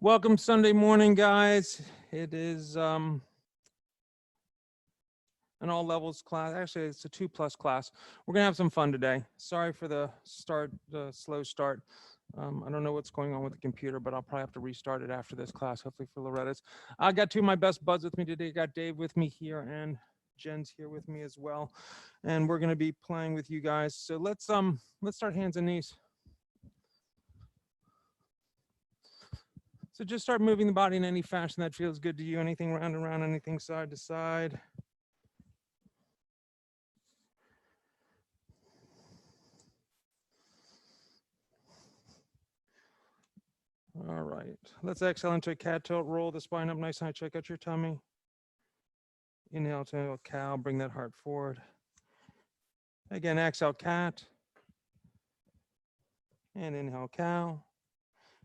Welcome Sunday morning, guys. It is an all levels class. Actually, it's a 2+ class. We're gonna have some fun today. Sorry for the slow start. I don't know what's going on with the computer, but I'll probably have to restart it after this class, hopefully for Loretta's. I got two of my best buds with me today. I got Dave with me here and Jen's here with me as well. And we're gonna be playing with you guys. So let's start hands and knees. So just start moving the body in any fashion that feels good to you. Anything round and round, anything side to side. All right, let's exhale into a cat tilt, roll the spine up nice and high, check out your tummy. Inhale to a cow, bring that heart forward. Again, exhale cat. And inhale cow.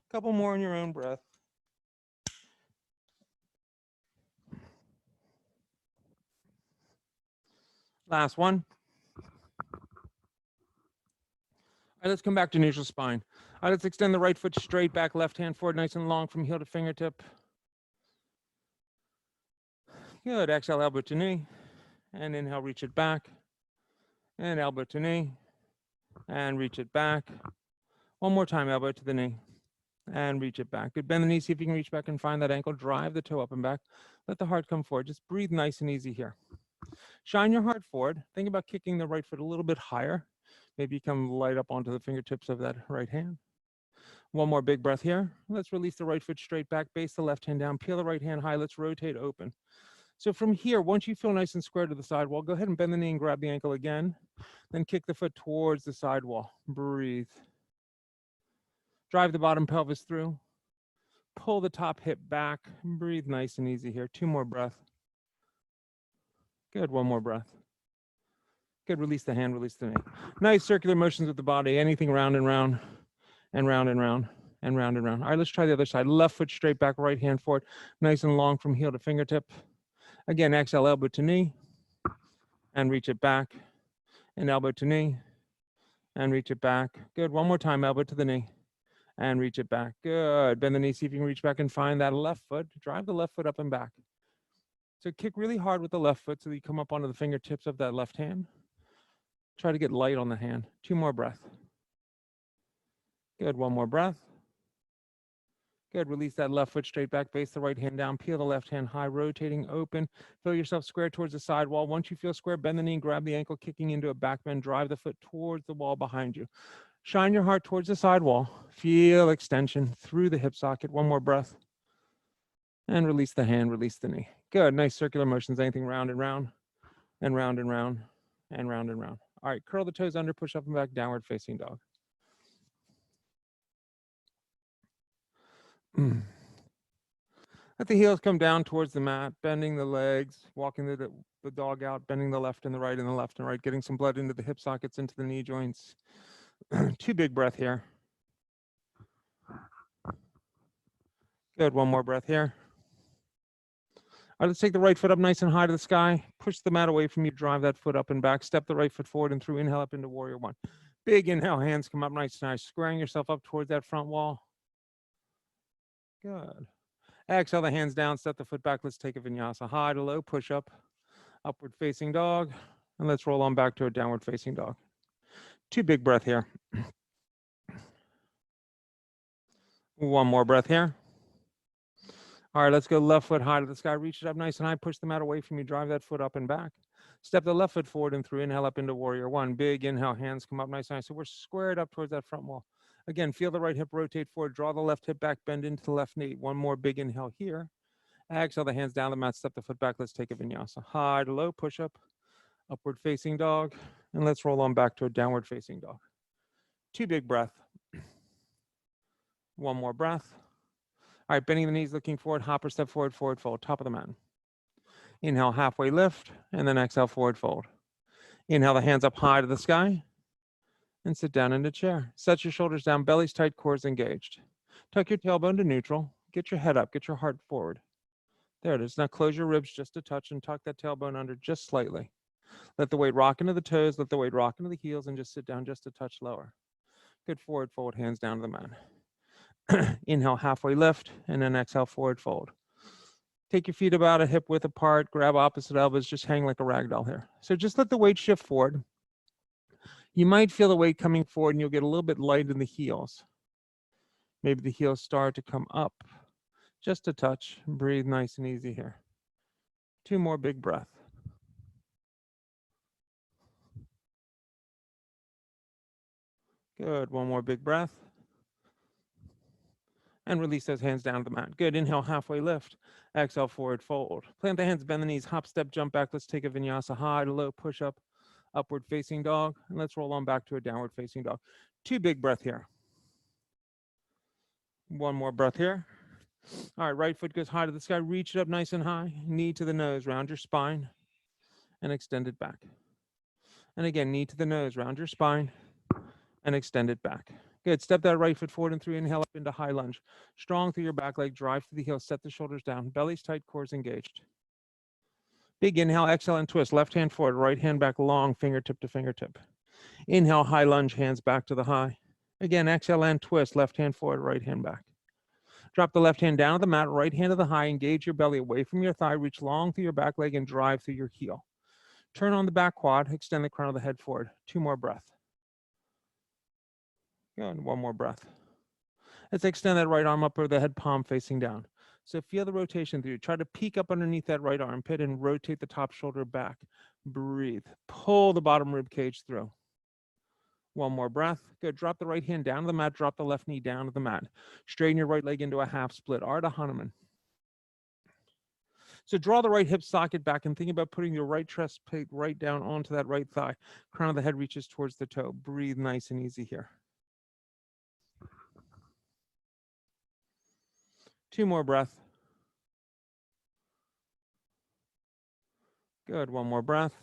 A couple more in your own breath. Last one. All right, let's come back to neutral spine. All right, let's extend the right foot straight back, left hand forward, nice and long from heel to fingertip. Good, exhale, elbow to knee. And inhale, reach it back. And elbow to knee. And reach it back. One more time, elbow to the knee. And reach it back. Good, bend the knee, see if you can reach back and find that ankle. Drive the toe up and back. Let the heart come forward. Just breathe nice and easy here. Shine your heart forward. Think about kicking the right foot a little bit higher. Maybe you come light up onto the fingertips of that right hand. One more big breath here. Let's release the right foot straight back, base the left hand down, peel the right hand high. Let's rotate open. So from here, once you feel nice and square to the sidewall, go ahead and bend the knee and grab the ankle again. Then kick the foot towards the sidewall. Breathe. Drive the bottom pelvis through. Pull the top hip back. Breathe nice and easy here. Two more breaths. Good, one more breath. Good, release the hand, release the knee. Nice circular motions with the body, anything round and round, and round and round, and round and round. All right, let's try the other side. Left foot straight back, right hand forward, nice and long from heel to fingertip. Again, exhale, elbow to knee, and reach it back, and elbow to knee, and reach it back. Good, one more time, elbow to the knee, and reach it back. Good, bend the knee, see if you can reach back and find that left foot. Drive the left foot up and back. So kick really hard with the left foot so that you come up onto the fingertips of that left hand. Try to get light on the hand. Two more breaths. Good, one more breath. Good, release that left foot straight back, base the right hand down, peel the left hand high, rotating open. Feel yourself square towards the sidewall. Once you feel square, bend the knee and grab the ankle, kicking into a back bend. Drive the foot towards the wall behind you. Shine your heart towards the sidewall. Feel extension through the hip socket. One more breath. And release the hand, release the knee. Good, nice circular motions, anything round and round, and round and round, and round and round. All right, curl the toes under, push up and back, downward facing dog. Let the heels come down towards the mat, bending the legs, walking the dog out, bending the left and the right and the left and right, getting some blood into the hip sockets, into the knee joints. Two big breath here. Good, one more breath here. All right, let's take the right foot up nice and high to the sky. Push the mat away from you, drive that foot up and back. Step the right foot forward and through, inhale up into warrior one. Big inhale, hands come up nice and high, squaring yourself up towards that front wall. Good. Exhale the hands down, step the foot back. Let's take a vinyasa, high to low, push up, upward facing dog. And let's roll on back to a downward facing dog. Two big breath here. One more breath here. All right, let's go left foot high to the sky. Reach it up nice and high. Push the mat away from you. Drive that foot up and back. Step the left foot forward and through. Inhale up into warrior one. Big inhale, hands come up nice and high. So we're squared up towards that front wall. Again, feel the right hip rotate forward. Draw the left hip back, bend into the left knee. One more big inhale here. Exhale the hands down the mat. Step the foot back. Let's take a vinyasa. High to low, push up. Upward facing dog. And let's roll on back to a downward facing dog. Two big breath. One more breath. All right, bending the knees, looking forward, hopper, step forward, forward fold, top of the mat. Inhale, halfway lift, and then exhale, forward fold. Inhale, the hands up high to the sky, and sit down into chair. Set your shoulders down, belly's tight, cores engaged. Tuck your tailbone to neutral, get your head up, get your heart forward. There it is. Now close your ribs just a touch and tuck that tailbone under just slightly. Let the weight rock into the toes, let the weight rock into the heels, and just sit down just a touch lower. Good, forward fold, hands down to the mat. Inhale, halfway lift, and then exhale, forward fold. Take your feet about a hip width apart, grab opposite elbows, just hang like a rag doll here. So just let the weight shift forward. You might feel the weight coming forward and you'll get a little bit light in the heels. Maybe the heels start to come up just a touch. Breathe nice and easy here. 2 more big breaths. Good, 1 more big breath. And release those hands down to the mat. Good, inhale, halfway lift. Exhale, forward fold. Plant the hands, bend the knees, hop, step, jump back. Let's take a vinyasa, high to low, push up, upward facing dog. And let's roll on back to a downward facing dog. 2 big breaths here. 1 more breath here. All right, right foot goes high to the sky. Reach it up nice and high. Knee to the nose, round your spine, and extend it back. And again, knee to the nose, round your spine, and extend it back. Good. Step that right foot forward and 3. Inhale up into high lunge. Strong through your back leg. Drive through the heels. Set the shoulders down. Belly's tight, core's engaged. Big inhale, exhale, and twist. Left hand forward, right hand back long, fingertip to fingertip. Inhale, high lunge, hands back to the high. Again, exhale and twist. Left hand forward, right hand back. Drop the left hand down to the mat, right hand to the high. Engage your belly away from your thigh. Reach long through your back leg and drive through your heel. Turn on the back quad. Extend the crown of the head forward. 2 more breaths. Good. 1 more breath. Let's extend that right arm up over the head, palm facing down. So feel the rotation through. Try to peek up underneath that right armpit and rotate the top shoulder back. Breathe. Pull the bottom rib cage through. 1 more breath. Good. Drop the right hand down to the mat. Drop the left knee down to the mat. Straighten your right leg into a half split. Ardha Hanuman. So draw the right hip socket back and think about putting your right chest plate right down onto that right thigh. Crown of the head reaches towards the toe. Breathe nice and easy here. 2 more breaths. Good. 1 more breath.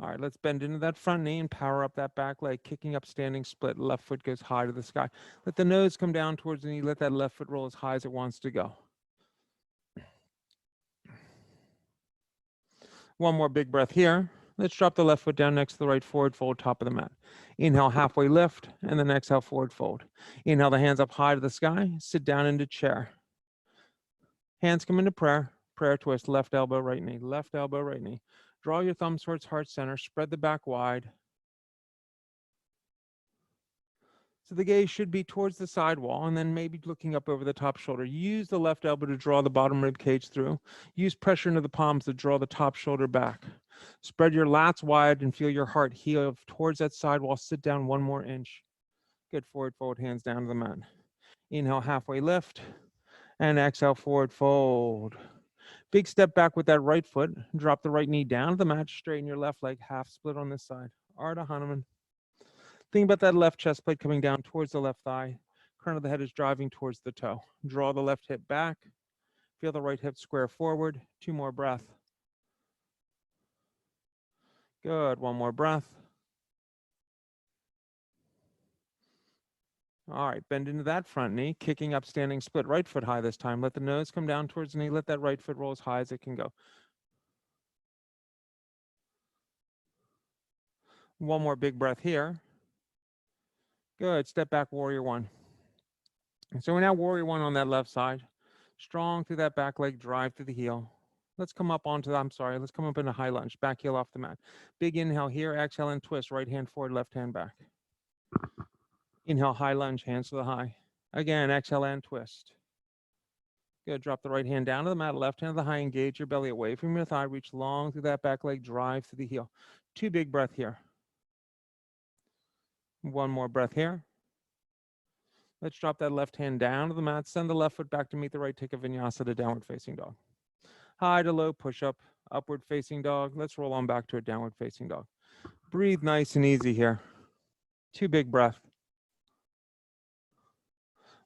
All right, let's bend into that front knee and power up that back leg, kicking up, standing split. Left foot goes high to the sky. Let the nose come down towards the knee. Let that left foot roll as high as it wants to go. 1 more big breath here. Let's drop the left foot down next to the right, forward fold, top of the mat. Inhale, halfway lift, and then exhale, forward fold. Inhale, the hands up high to the sky. Sit down into chair. Hands come into prayer. Prayer twist, left elbow, right knee. Left elbow, right knee. Draw your thumbs towards heart center. Spread the back wide. So the gaze should be towards the side wall and then maybe looking up over the top shoulder. Use the left elbow to draw the bottom rib cage through. Use pressure into the palms to draw the top shoulder back. Spread your lats wide and feel your heart heave towards that side wall. Sit down 1 more inch. Good. Forward fold, hands down to the mat. Inhale, halfway lift, and exhale, forward fold. Big step back with that right foot. Drop the right knee down to the mat. Straighten your left leg, half split on this side. Ardha Hanuman. Think about that left chest plate coming down towards the left thigh. Crown of the head is driving towards the toe. Draw the left hip back. Feel the right hip square forward. 2 more breaths. Good. 1 more breath. All right, bend into that front knee, kicking up, standing split, right foot high this time. Let the nose come down towards the knee. Let that right foot roll as high as it can go. 1 more big breath here. Good. Step back, warrior 1. So we're now warrior 1 on that left side. Strong through that back leg, drive through the heel. Let's come up onto, let's come up into high lunge, back heel off the mat. Big inhale here, exhale and twist, right hand forward, left hand back. Inhale, high lunge, hands to the high. Again, exhale and twist. Good, drop the right hand down to the mat, left hand to the high, engage your belly away from your thigh, reach long through that back leg, drive through the heel. 2 big breaths here. 1 more breath here. Let's drop that left hand down to the mat, send the left foot back to meet the right, take a vinyasa to downward facing dog. High to low, push up, upward facing dog. Let's roll on back to a downward facing dog. Breathe nice and easy here. 2 big breaths.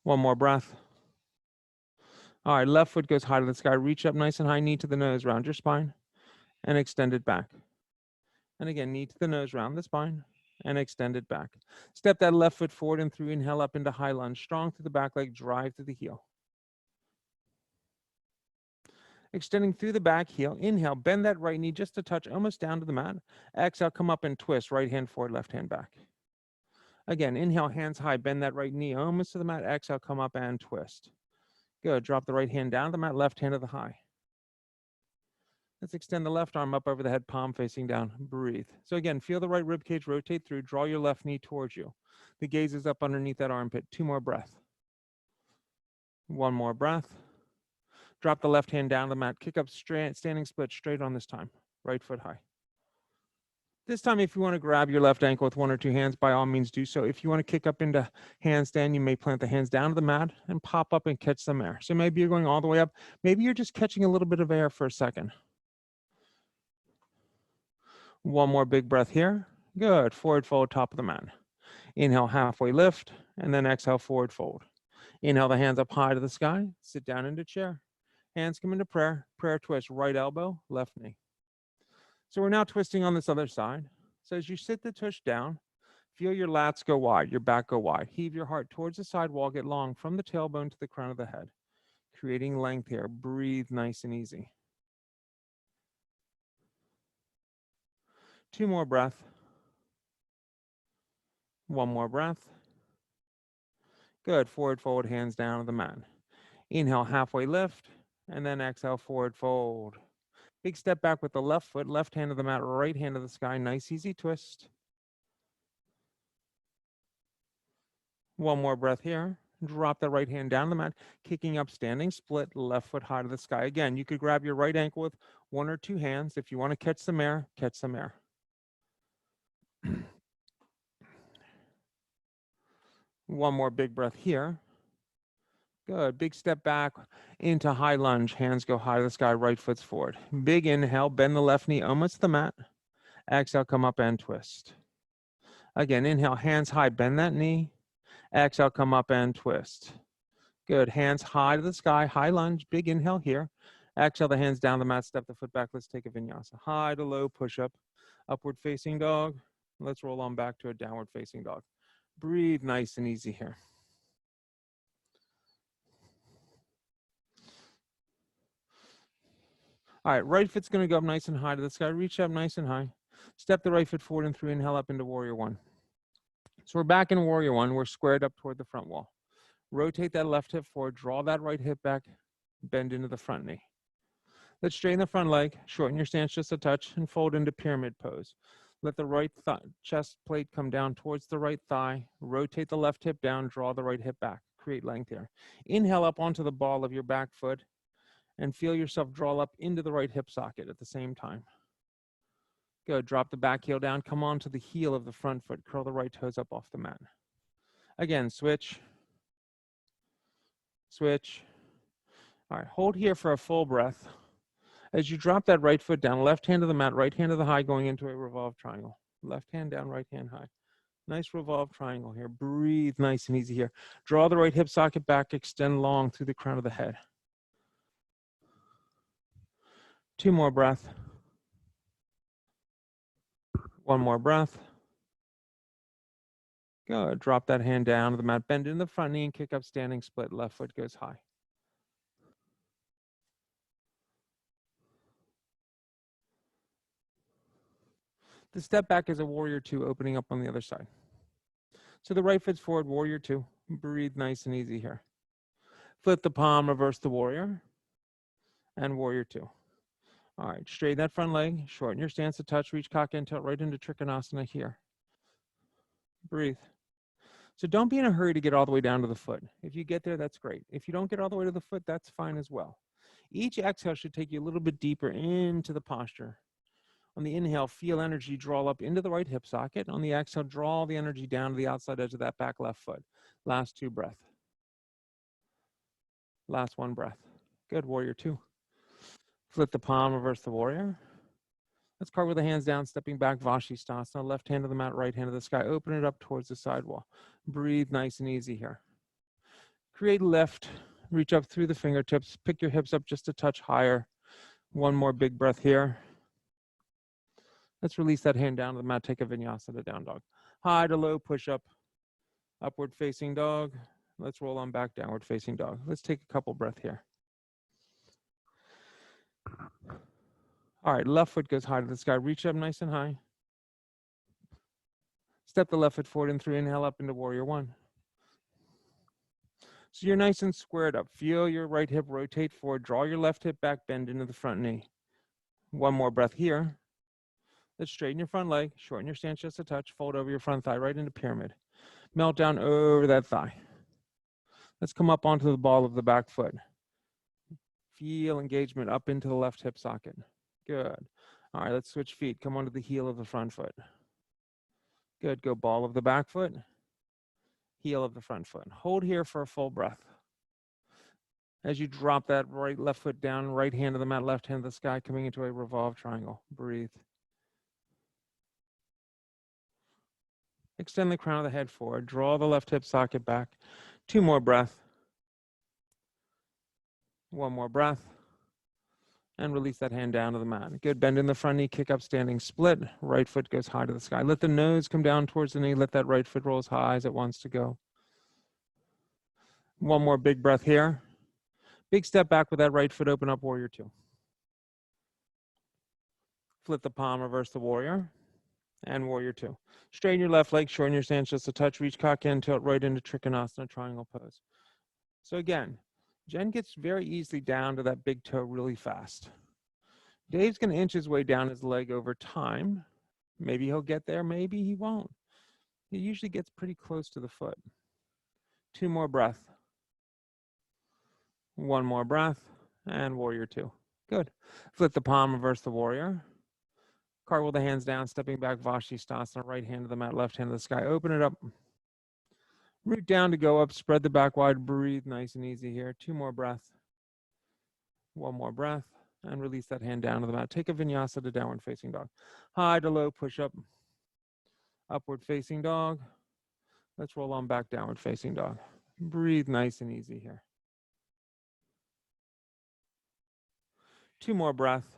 1 more breath. All right, left foot goes high to the sky. Reach up nice and high, knee to the nose, round your spine, and extend it back. And again, knee to the nose, round the spine, and extend it back. Step that left foot forward and through. Inhale up into high lunge. Strong through the back leg, drive to the heel. Extending through the back heel. Inhale, bend that right knee just a touch, almost down to the mat. Exhale, come up and twist. Right hand forward, left hand back. Again, inhale, hands high, bend that right knee almost to the mat. Exhale, come up and twist. Good. Drop the right hand down to the mat, left hand to the high. Let's extend the left arm up over the head, palm facing down. Breathe. So again, feel the right rib cage rotate through. Draw your left knee towards you. The gaze is up underneath that armpit. 2 more breaths. 1 more breath. Drop the left hand down to the mat. Kick up straight, standing split straight on this time. Right foot high. This time, if you want to grab your left ankle with 1 or 2 hands, by all means do so. If you want to kick up into handstand, you may plant the hands down to the mat and pop up and catch some air. So maybe you're going all the way up. Maybe you're just catching a little bit of air for a second. 1 more big breath here. Good. Forward fold, top of the mat. Inhale, halfway lift, and then exhale, forward fold. Inhale, the hands up high to the sky. Sit down into chair. Hands come into prayer. Prayer twist, right elbow, left knee. So we're now twisting on this other side. So as you sit the tush down, feel your lats go wide, your back go wide. Heave your heart towards the side wall, get long from the tailbone to the crown of the head, creating length here. Breathe nice and easy. 2 more breaths. 1 more breath. Good. Forward fold, hands down to the mat. Inhale, halfway lift, and then exhale, forward fold. Big step back with the left foot, left hand to the mat, right hand to the sky. Nice, easy twist. 1 more breath here. Drop the right hand down the mat, kicking up, standing split, left foot high to the sky. Again, you could grab your right ankle with 1 or 2 hands. If you want to catch some air, catch some air. 1 more big breath here. Good. Big step back into high lunge. Hands go high to the sky, right foot's forward. Big inhale, bend the left knee almost to the mat. Exhale, come up and twist. Again, inhale, hands high, bend that knee. Exhale, come up and twist. Good. Hands high to the sky, high lunge, big inhale here. Exhale, the hands down the mat, step the foot back. Let's take a vinyasa. High to low push up, upward facing dog. Let's roll on back to a downward facing dog. Breathe nice and easy here. All right, right foot's going to go up nice and high to the sky. Reach up nice and high. Step the right foot forward and through. Inhale up into warrior 1. So we're back in warrior 1. We're squared up toward the front wall. Rotate that left hip forward. Draw that right hip back. Bend into the front knee. Let's straighten the front leg. Shorten your stance just a touch and fold into pyramid pose. Let the right chest plate come down towards the right thigh. Rotate the left hip down. Draw the right hip back. Create length here. Inhale up onto the ball of your back foot and feel yourself draw up into the right hip socket at the same time. Good. Drop the back heel down. Come onto the heel of the front foot. Curl the right toes up off the mat. Again, switch. Switch. All right, hold here for a full breath. As you drop that right foot down, left hand to the mat, right hand to the high, going into a revolved triangle. Left hand down, right hand high. Nice revolved triangle here. Breathe nice and easy here. Draw the right hip socket back, extend long through the crown of the head. 2 more breaths. 1 more breath. Good. Drop that hand down to the mat, bend in the front knee and kick up, standing split. Left foot goes high. The step back is a warrior 2, opening up on the other side. So the right foot's forward, warrior 2. Breathe nice and easy here. Flip the palm, reverse the warrior, and warrior 2. All right, straighten that front leg, shorten your stance a touch, reach cock and tilt right into Trikonasana here. Breathe. So don't be in a hurry to get all the way down to the foot. If you get there, that's great. If you don't get all the way to the foot, that's fine as well. Each exhale should take you a little bit deeper into the posture. On the inhale, feel energy draw up into the right hip socket. On the exhale, draw the energy down to the outside edge of that back left foot. Last 2 breaths. Last 1 breath. Good, warrior 2. Flip the palm, reverse the warrior. Let's carve with the hands down, stepping back, Vashisthasana. Left hand to the mat, right hand to the sky. Open it up towards the sidewall. Breathe nice and easy here. Create lift. Reach up through the fingertips. Pick your hips up just a touch higher. 1 more big breath here. Let's release that hand down to the mat. Take a vinyasa to down dog. High to low push up. Upward facing dog. Let's roll on back, downward facing dog. Let's take a couple breaths here. All right, left foot goes high to the sky. Reach up nice and high. Step the left foot forward and 3, inhale up into warrior 1. So you're nice and squared up. Feel your right hip rotate forward. Draw your left hip back, bend into the front knee. One more breath here. Let's straighten your front leg, shorten your stance just a touch, fold over your front thigh right into pyramid. Melt down over that thigh. Let's come up onto the ball of the back foot. Feel engagement up into the left hip socket. Good. All right, let's switch feet. Come onto the heel of the front foot. Good. Go ball of the back foot, heel of the front foot. Hold here for a full breath. As you drop that left foot down, right hand to the mat, left hand to the sky, coming into a revolved triangle. Breathe. Extend the crown of the head forward. Draw the left hip socket back. 2 more breaths. 1 more breath. And release that hand down to the mat. Good. Bend in the front knee, kick up, standing split. Right foot goes high to the sky. Let the nose come down towards the knee. Let that right foot roll as high as it wants to go. 1 more big breath here. Big step back with that right foot, open up warrior 2. Flip the palm, reverse the warrior, and warrior 2. Straighten your left leg, shorten your stance just a touch, reach cock in, tilt right into Trikonasana, triangle pose. So again, Jen gets very easily down to that big toe really fast. Dave's going to inch his way down his leg over time. Maybe he'll get there, maybe he won't. He usually gets pretty close to the foot. 2 more breaths. 1 more breath, and warrior 2. Good. Flip the palm, reverse the warrior. Cartwheel the hands down, stepping back, Vashisthasana, right hand to the mat, left hand to the sky. Open it up. Root down to go up, spread the back wide, breathe nice and easy here. 2 more breaths. 1 more breath, and release that hand down to the mat. Take a vinyasa to downward facing dog. High to low, push up. Upward facing dog. Let's roll on back, downward facing dog. Breathe nice and easy here. 2 more breaths.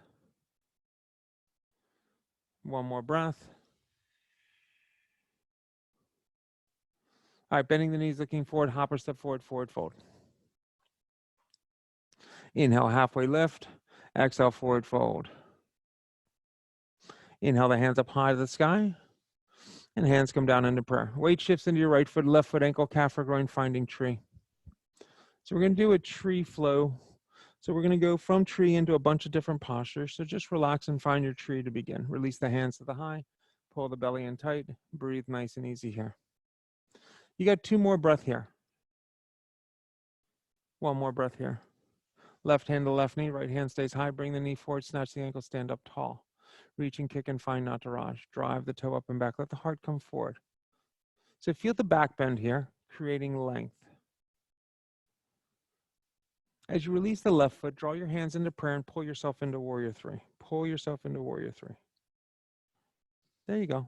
1 more breath. All right, bending the knees, looking forward, hopper, step forward, forward fold. Inhale, halfway lift. Exhale, forward fold. Inhale, the hands up high to the sky. And hands come down into prayer. Weight shifts into your right foot, left foot, ankle, calf, or groin, finding tree. So we're going to do a tree flow. So we're going to go from tree into a bunch of different postures. So just relax and find your tree to begin. Release the hands to the high. Pull the belly in tight. Breathe nice and easy here. You got 2 more breaths here. 1 more breath here. Left hand to left knee, right hand stays high. Bring the knee forward, snatch the ankle, stand up tall. Reach and kick and find Nataraj. Drive the toe up and back. Let the heart come forward. So feel the back bend here, creating length. As you release the left foot, draw your hands into prayer and pull yourself into warrior 3. Pull yourself into warrior 3. There you go.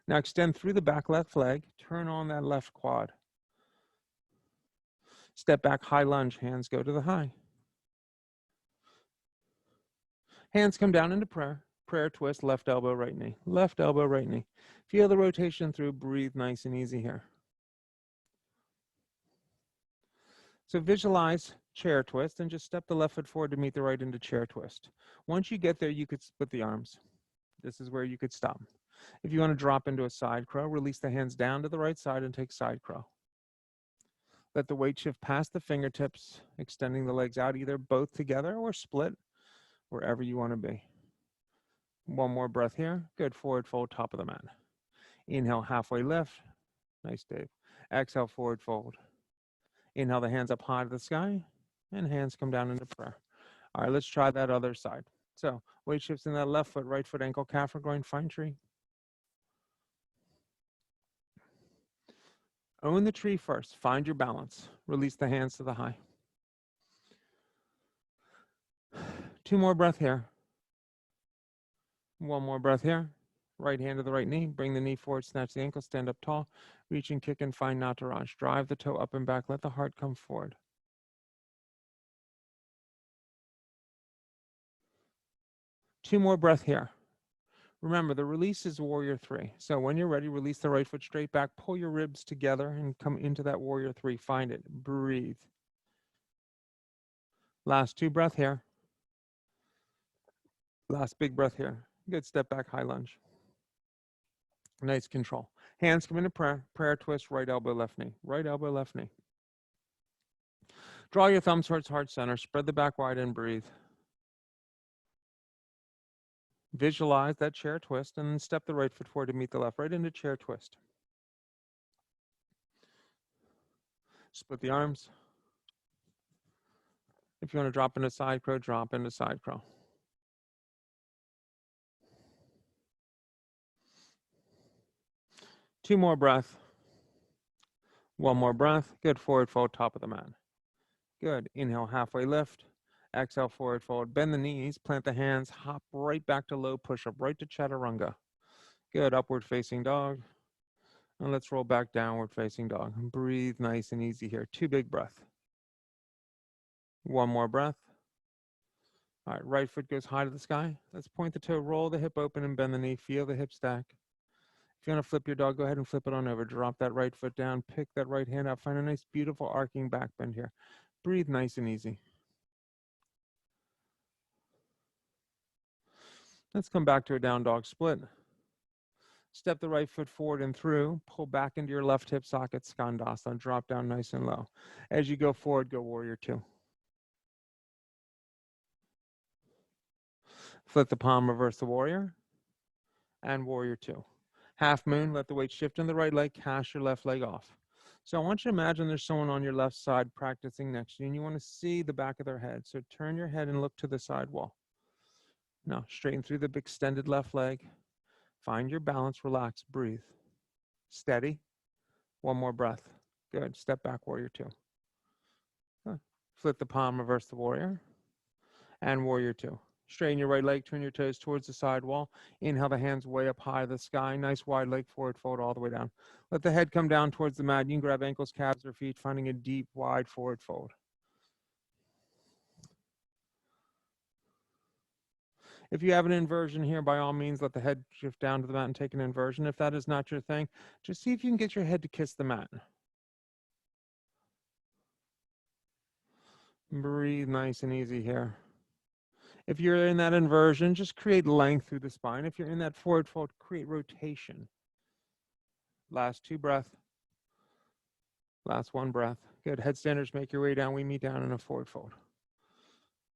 Now extend through the back left leg. Turn on that left quad. Step back, high lunge. Hands go to the high. Hands come down into prayer. Prayer twist, left elbow, right knee. Left elbow, right knee. Feel the rotation through. Breathe nice and easy here. So visualize chair twist and just step the left foot forward to meet the right into chair twist. Once you get there, you could split the arms. This is where you could stop. If you want to drop into a side crow, release the hands down to the right side and take side crow. Let the weight shift past the fingertips, extending the legs out, either both together or split, wherever you want to be. 1 more breath here. Good. Forward fold, top of the mat. Inhale, halfway lift. Nice, Dave. Exhale, forward fold. Inhale, the hands up high to the sky, and hands come down into prayer. All right, let's try that other side. So weight shifts in that left foot, right foot, ankle, calf, or groin, find tree. Own the tree first. Find your balance. Release the hands to the high. 2 more breath here. 1 more breath here. Right hand to the right knee. Bring the knee forward, snatch the ankle, stand up tall. Reach and kick and find Nataraj. Drive the toe up and back. Let the heart come forward. 2 more breath here. Remember, the release is warrior 3. So when you're ready, release the right foot straight back. Pull your ribs together and come into that warrior 3. Find it. Breathe. Last 2 breath here. Last big breath here. Good. Step back, high lunge. Nice control. Hands come into prayer. Prayer twist, right elbow, left knee. Right elbow, left knee. Draw your thumbs towards heart center. Spread the back wide and breathe. Visualize that chair twist and then step the right foot forward to meet the left. Right into chair twist. Split the arms. If you want to drop into side crow, drop into side crow. Two more breath. One more breath. Good. Forward fold, top of the mat. Good. Inhale, halfway lift. Exhale, forward fold. Bend the knees, plant the hands, hop right back to low push-up, right to chaturanga. Good. Upward facing dog. And let's roll back downward facing dog. Breathe nice and easy here. Two big breaths. One more breath. All right, right foot goes high to the sky. Let's point the toe, roll the hip open and bend the knee. Feel the hip stack. If you want to flip your dog, go ahead and flip it on over. Drop that right foot down, pick that right hand up. Find a nice, beautiful arcing back bend here. Breathe nice and easy. Let's come back to a down dog split. Step the right foot forward and through. Pull back into your left hip socket, Skandasana. Drop down nice and low. As you go forward, go warrior two. Flip the palm, reverse the warrior, and warrior two. Half moon, let the weight shift in the right leg, cast your left leg off. So I want you to imagine there's someone on your left side practicing next to you, and you want to see the back of their head. So turn your head and look to the side wall. Now, straighten through the extended left leg. Find your balance, relax, breathe. Steady. One more breath. Good. Step back, warrior two. Good. Flip the palm, reverse the warrior, and warrior two. Straighten your right leg, turn your toes towards the side wall. Inhale the hands way up high to the sky. Nice wide leg forward fold all the way down. Let the head come down towards the mat. You can grab ankles, calves, or feet, finding a deep, wide forward fold. If you have an inversion here, by all means, let the head shift down to the mat and take an inversion. If that is not your thing, just see if you can get your head to kiss the mat. Breathe nice and easy here. If you're in that inversion, just create length through the spine. If you're in that forward fold, create rotation. Last two breaths. Last one breath. Good. Headstanders, make your way down. We meet down in a forward fold.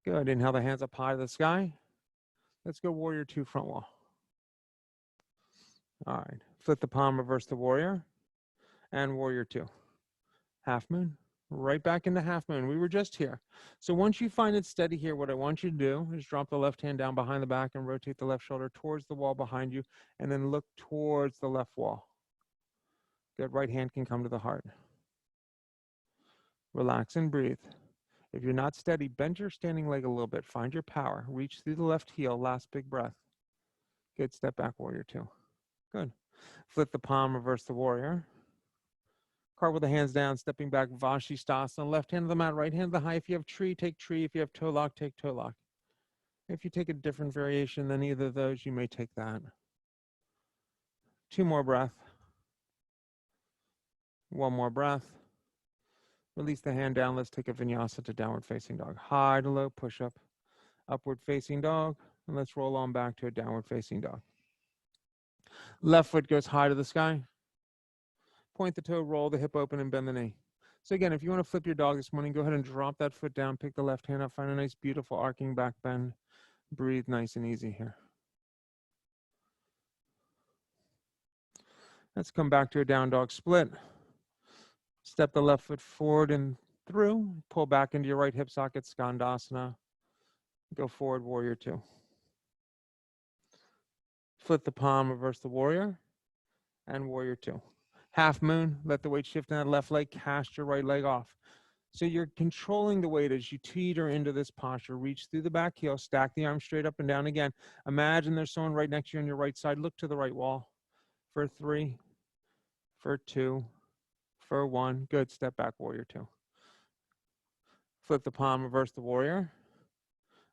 Good. Inhale the hands up high to the sky. Let's go warrior two, front wall. All right. Flip the palm, reverse the warrior, and warrior two. Half moon. Right back into half moon. We were just here. So once you find it steady here, what I want you to do is drop the left hand down behind the back and rotate the left shoulder towards the wall behind you, and then look towards the left wall. Good. Right hand can come to the heart. Relax and breathe. If you're not steady, bend your standing leg a little bit. Find your power. Reach through the left heel. Last big breath. Good. Step back, warrior two. Good. Flip the palm, reverse the warrior. Carve with the hands down, stepping back, Vashisthasana. Left hand to the mat, right hand to the high. If you have tree, take tree. If you have toe lock, take toe lock. If you take a different variation than either of those, you may take that. Two more breaths. One more breath. Release the hand down. Let's take a vinyasa to downward facing dog. High to low, push up. Upward facing dog. And let's roll on back to a downward facing dog. Left foot goes high to the sky. Point the toe, roll the hip open, and bend the knee. So again, if you want to flip your dog this morning, go ahead and drop that foot down, pick the left hand up, find a nice, beautiful arcing back bend. Breathe nice and easy here. Let's come back to a down dog split. Step the left foot forward and through. Pull back into your right hip socket, Skandasana. Go forward, warrior two. Flip the palm, reverse the warrior, and warrior two. Half moon, let the weight shift in that left leg, cast your right leg off. So you're controlling the weight as you teeter into this posture. Reach through the back heel, stack the arms straight up and down again. Imagine there's someone right next to you on your right side. Look to the right wall for three, for two, for one. Good. Step back, warrior two. Flip the palm, reverse the warrior,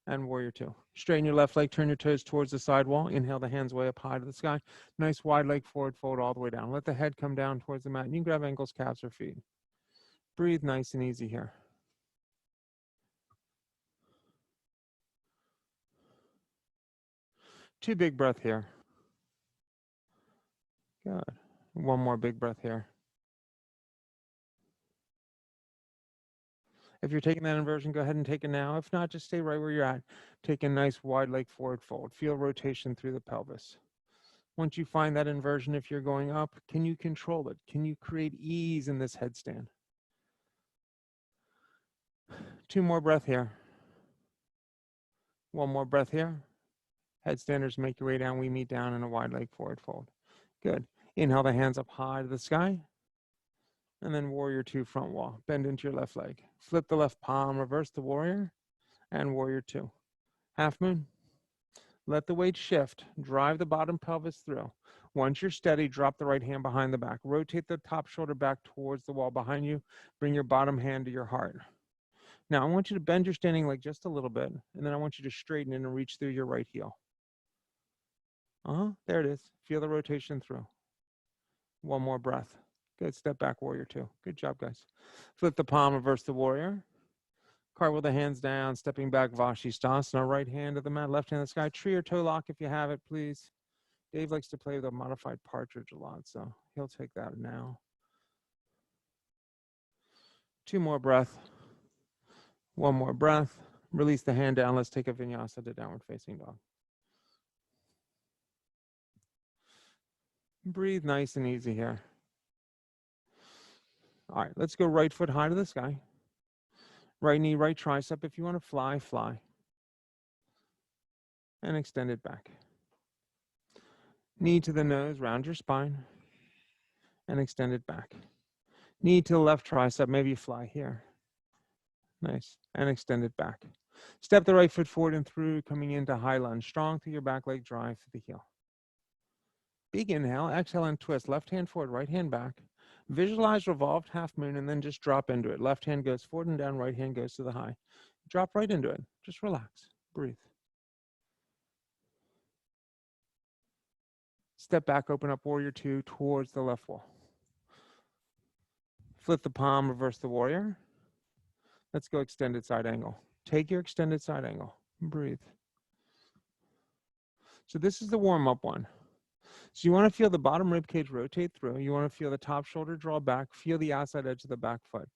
and warrior two. Straighten your left leg, turn your toes towards the side wall. Inhale the hands way up high to the sky. Nice wide leg forward fold all the way down. Let the head come down towards the mat. You can grab ankles, calves, or feet. Breathe nice and easy here. Two big breaths here. Good. One more big breath here. If you're taking that inversion, go ahead and take it now. If not, just stay right where you're at. Take a nice wide leg forward fold. Feel rotation through the pelvis. Once you find that inversion, if you're going up, can you control it? Can you create ease in this headstand? 2 more breath here. 1 more breath here. Headstanders, make your way down. We meet down in a wide leg forward fold. Good. Inhale the hands up high to the sky. And then warrior 2 front wall. Bend into your left leg. Flip the left palm, reverse the warrior, and warrior 2. Half moon. Let the weight shift. Drive the bottom pelvis through. Once you're steady, drop the right hand behind the back. Rotate the top shoulder back towards the wall behind you. Bring your bottom hand to your heart. Now, I want you to bend your standing leg just a little bit, and then I want you to straighten in and reach through your right heel. There it is. Feel the rotation through. 1 more breath. Good. Step back, warrior 2. Good job, guys. Flip the palm, reverse the warrior. Cartwheel the hands down, stepping back, Vashisthasana. Right hand to the mat, left hand to the sky. Tree or toe lock if you have it, please. Dave likes to play with a modified partridge a lot, so he'll take that now. 2 more breath. 1 more breath. Release the hand down. Let's take a vinyasa to downward facing dog. Breathe nice and easy here. All right, let's go right foot high to the sky. Right knee, right tricep. If you want to fly, fly. And extend it back. Knee to the nose, round your spine. And extend it back. Knee to the left tricep, maybe you fly here. Nice, and extend it back. Step the right foot forward and through, coming into high lunge. Strong through your back leg, drive to the heel. Big inhale, exhale and twist. Left hand forward, right hand back. Visualize revolved half moon and then just drop into it. Left hand goes forward and down, right hand goes to the high. Drop right into it. Just relax, breathe. Step back, open up warrior 2 towards the left wall. Flip the palm, reverse the warrior. Let's go extended side angle. Take your extended side angle, breathe. So this is the warm-up one. So you want to feel the bottom rib cage rotate through. You want to feel the top shoulder draw back. Feel the outside edge of the back foot.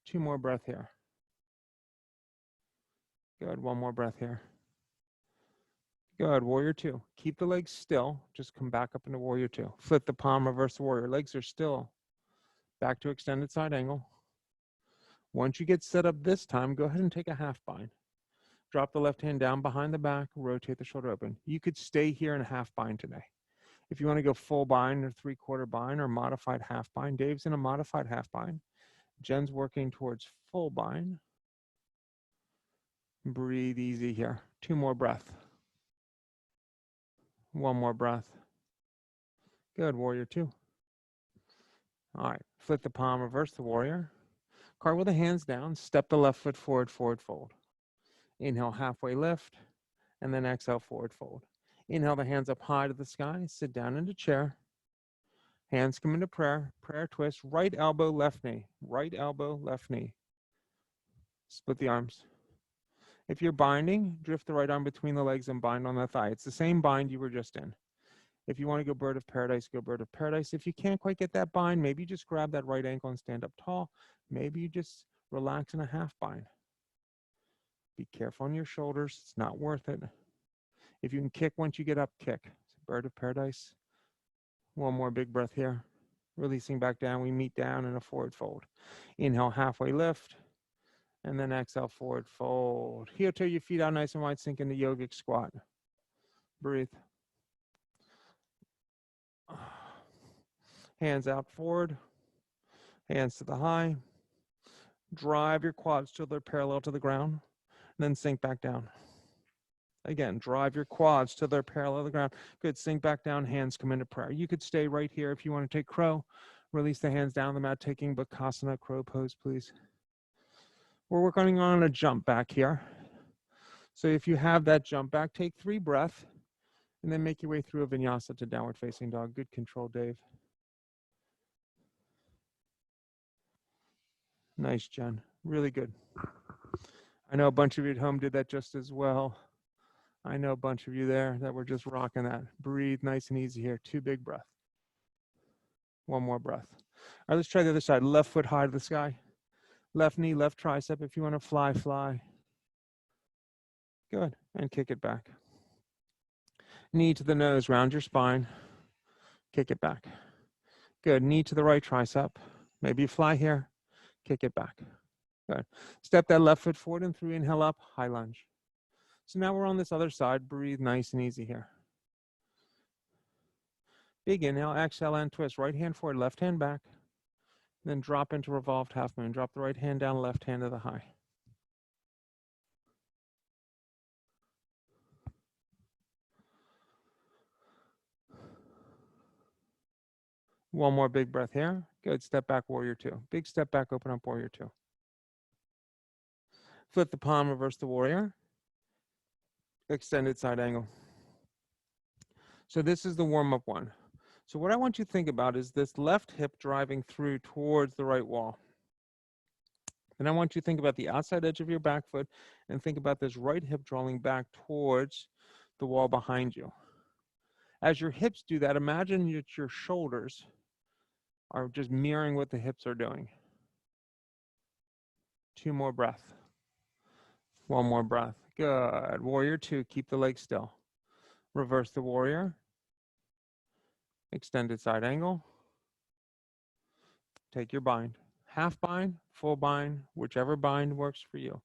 2 more breath here. Good. 1 more breath here. Good. Warrior 2. Keep the legs still. Just come back up into warrior 2. Flip the palm, reverse the warrior. Legs are still. Back to extended side angle. Once you get set up this time, go ahead and take a half bind. Drop the left hand down behind the back. Rotate the shoulder open. You could stay here in a half bind today. If you want to go full bind or 3/4 bind or modified half bind, Dave's in a modified half bind. Jen's working towards full bind. Breathe easy here. 2 more breath. 1 more breath. Good. Warrior 2. All right. Flip the palm, reverse the warrior. Cartwheel the hands down. Step the left foot forward, forward fold. Inhale, halfway lift, and then exhale, forward fold. Inhale the hands up high to the sky. Sit down into chair. Hands come into prayer. Prayer twist. Right elbow, left knee. Right elbow, left knee. Split the arms. If you're binding, drift the right arm between the legs and bind on the thigh. It's the same bind you were just in. If you want to go bird of paradise, go bird of paradise. If you can't quite get that bind, maybe you just grab that right ankle and stand up tall. Maybe you just relax in a half bind. Be careful on your shoulders. It's not worth it. If you can kick once you get up, kick. Bird of paradise. 1 more big breath here. Releasing back down, we meet down in a forward fold. Inhale, halfway lift. And then exhale, forward fold. Heel toe your feet out nice and wide, sink into yogic squat. Breathe. Hands out forward. Hands to the high. Drive your quads till they're parallel to the ground. Then sink back down. Again, drive your quads till they're parallel to the ground. Good. Sink back down. Hands come into prayer. You could stay right here if you want to take crow. Release the hands down the mat, taking Bakasana crow pose, please. We're working on a jump back here. So if you have that jump back, take 3 breaths and then make your way through a vinyasa to downward facing dog. Good control, Dave. Nice, Jen. Really good. I know a bunch of you at home did that just as well. I know a bunch of you there that were just rocking that. Breathe nice and easy here. 2 big breaths. One more breath. All right, let's try the other side. Left foot high to the sky. Left knee, left tricep. If you want to fly, fly. Good. And kick it back. Knee to the nose, round your spine. Kick it back. Good. Knee to the right tricep. Maybe you fly here. Kick it back. Good. Step that left foot forward and through. Inhale up, high lunge. So now we're on this other side. Breathe nice and easy here. Big inhale, exhale, and twist. Right hand forward, left hand back. Then drop into revolved half moon. Drop the right hand down, left hand to the high. One more big breath here. Good. Step back, warrior two. Big step back, open up, warrior two. Flip the palm, reverse the warrior. Extended side angle. So this is the warm-up one. So what I want you to think about is this left hip driving through towards the right wall. Then I want you to think about the outside edge of your back foot and think about this right hip drawing back towards the wall behind you. As your hips do that, imagine that your shoulders are just mirroring what the hips are doing. Two more breaths. One more breath. Good. Warrior two, keep the legs still. Reverse the warrior. Extended side angle. Take your bind. Half bind, full bind, whichever bind works for you.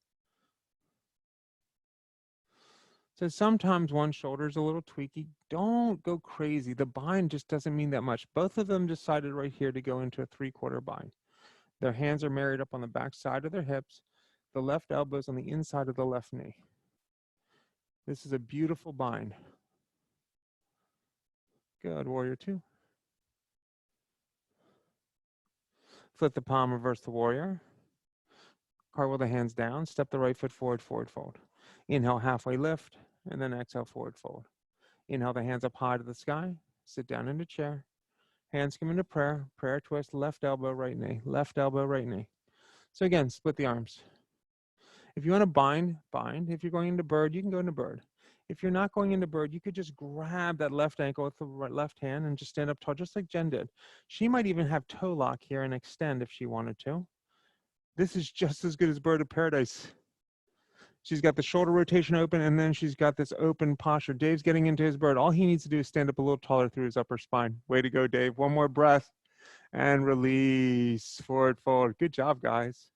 So sometimes one shoulder is a little tweaky. Don't go crazy. The bind just doesn't mean that much. Both of them decided right here to go into a 3/4 bind. Their hands are married up on the back side of their hips. The left elbow is on the inside of the left knee. This is a beautiful bind. Good, warrior two. Flip the palm, reverse the warrior. Cartwheel the hands down, step the right foot forward, forward fold. Inhale, halfway lift, and then exhale, forward fold. Inhale the hands up high to the sky, sit down in a chair. Hands come into prayer, prayer twist, left elbow, right knee, left elbow, right knee. So again, split the arms. If you want to bind, bind. If you're going into bird, you can go into bird. If you're not going into bird, you could just grab that left ankle with the left hand and just stand up tall, just like Jen did. She might even have toe lock here and extend if she wanted to. This is just as good as Bird of Paradise. She's got the shoulder rotation open, and then she's got this open posture. Dave's getting into his bird. All he needs to do is stand up a little taller through his upper spine. Way to go, Dave. One more breath and release. Forward fold. Good job, guys.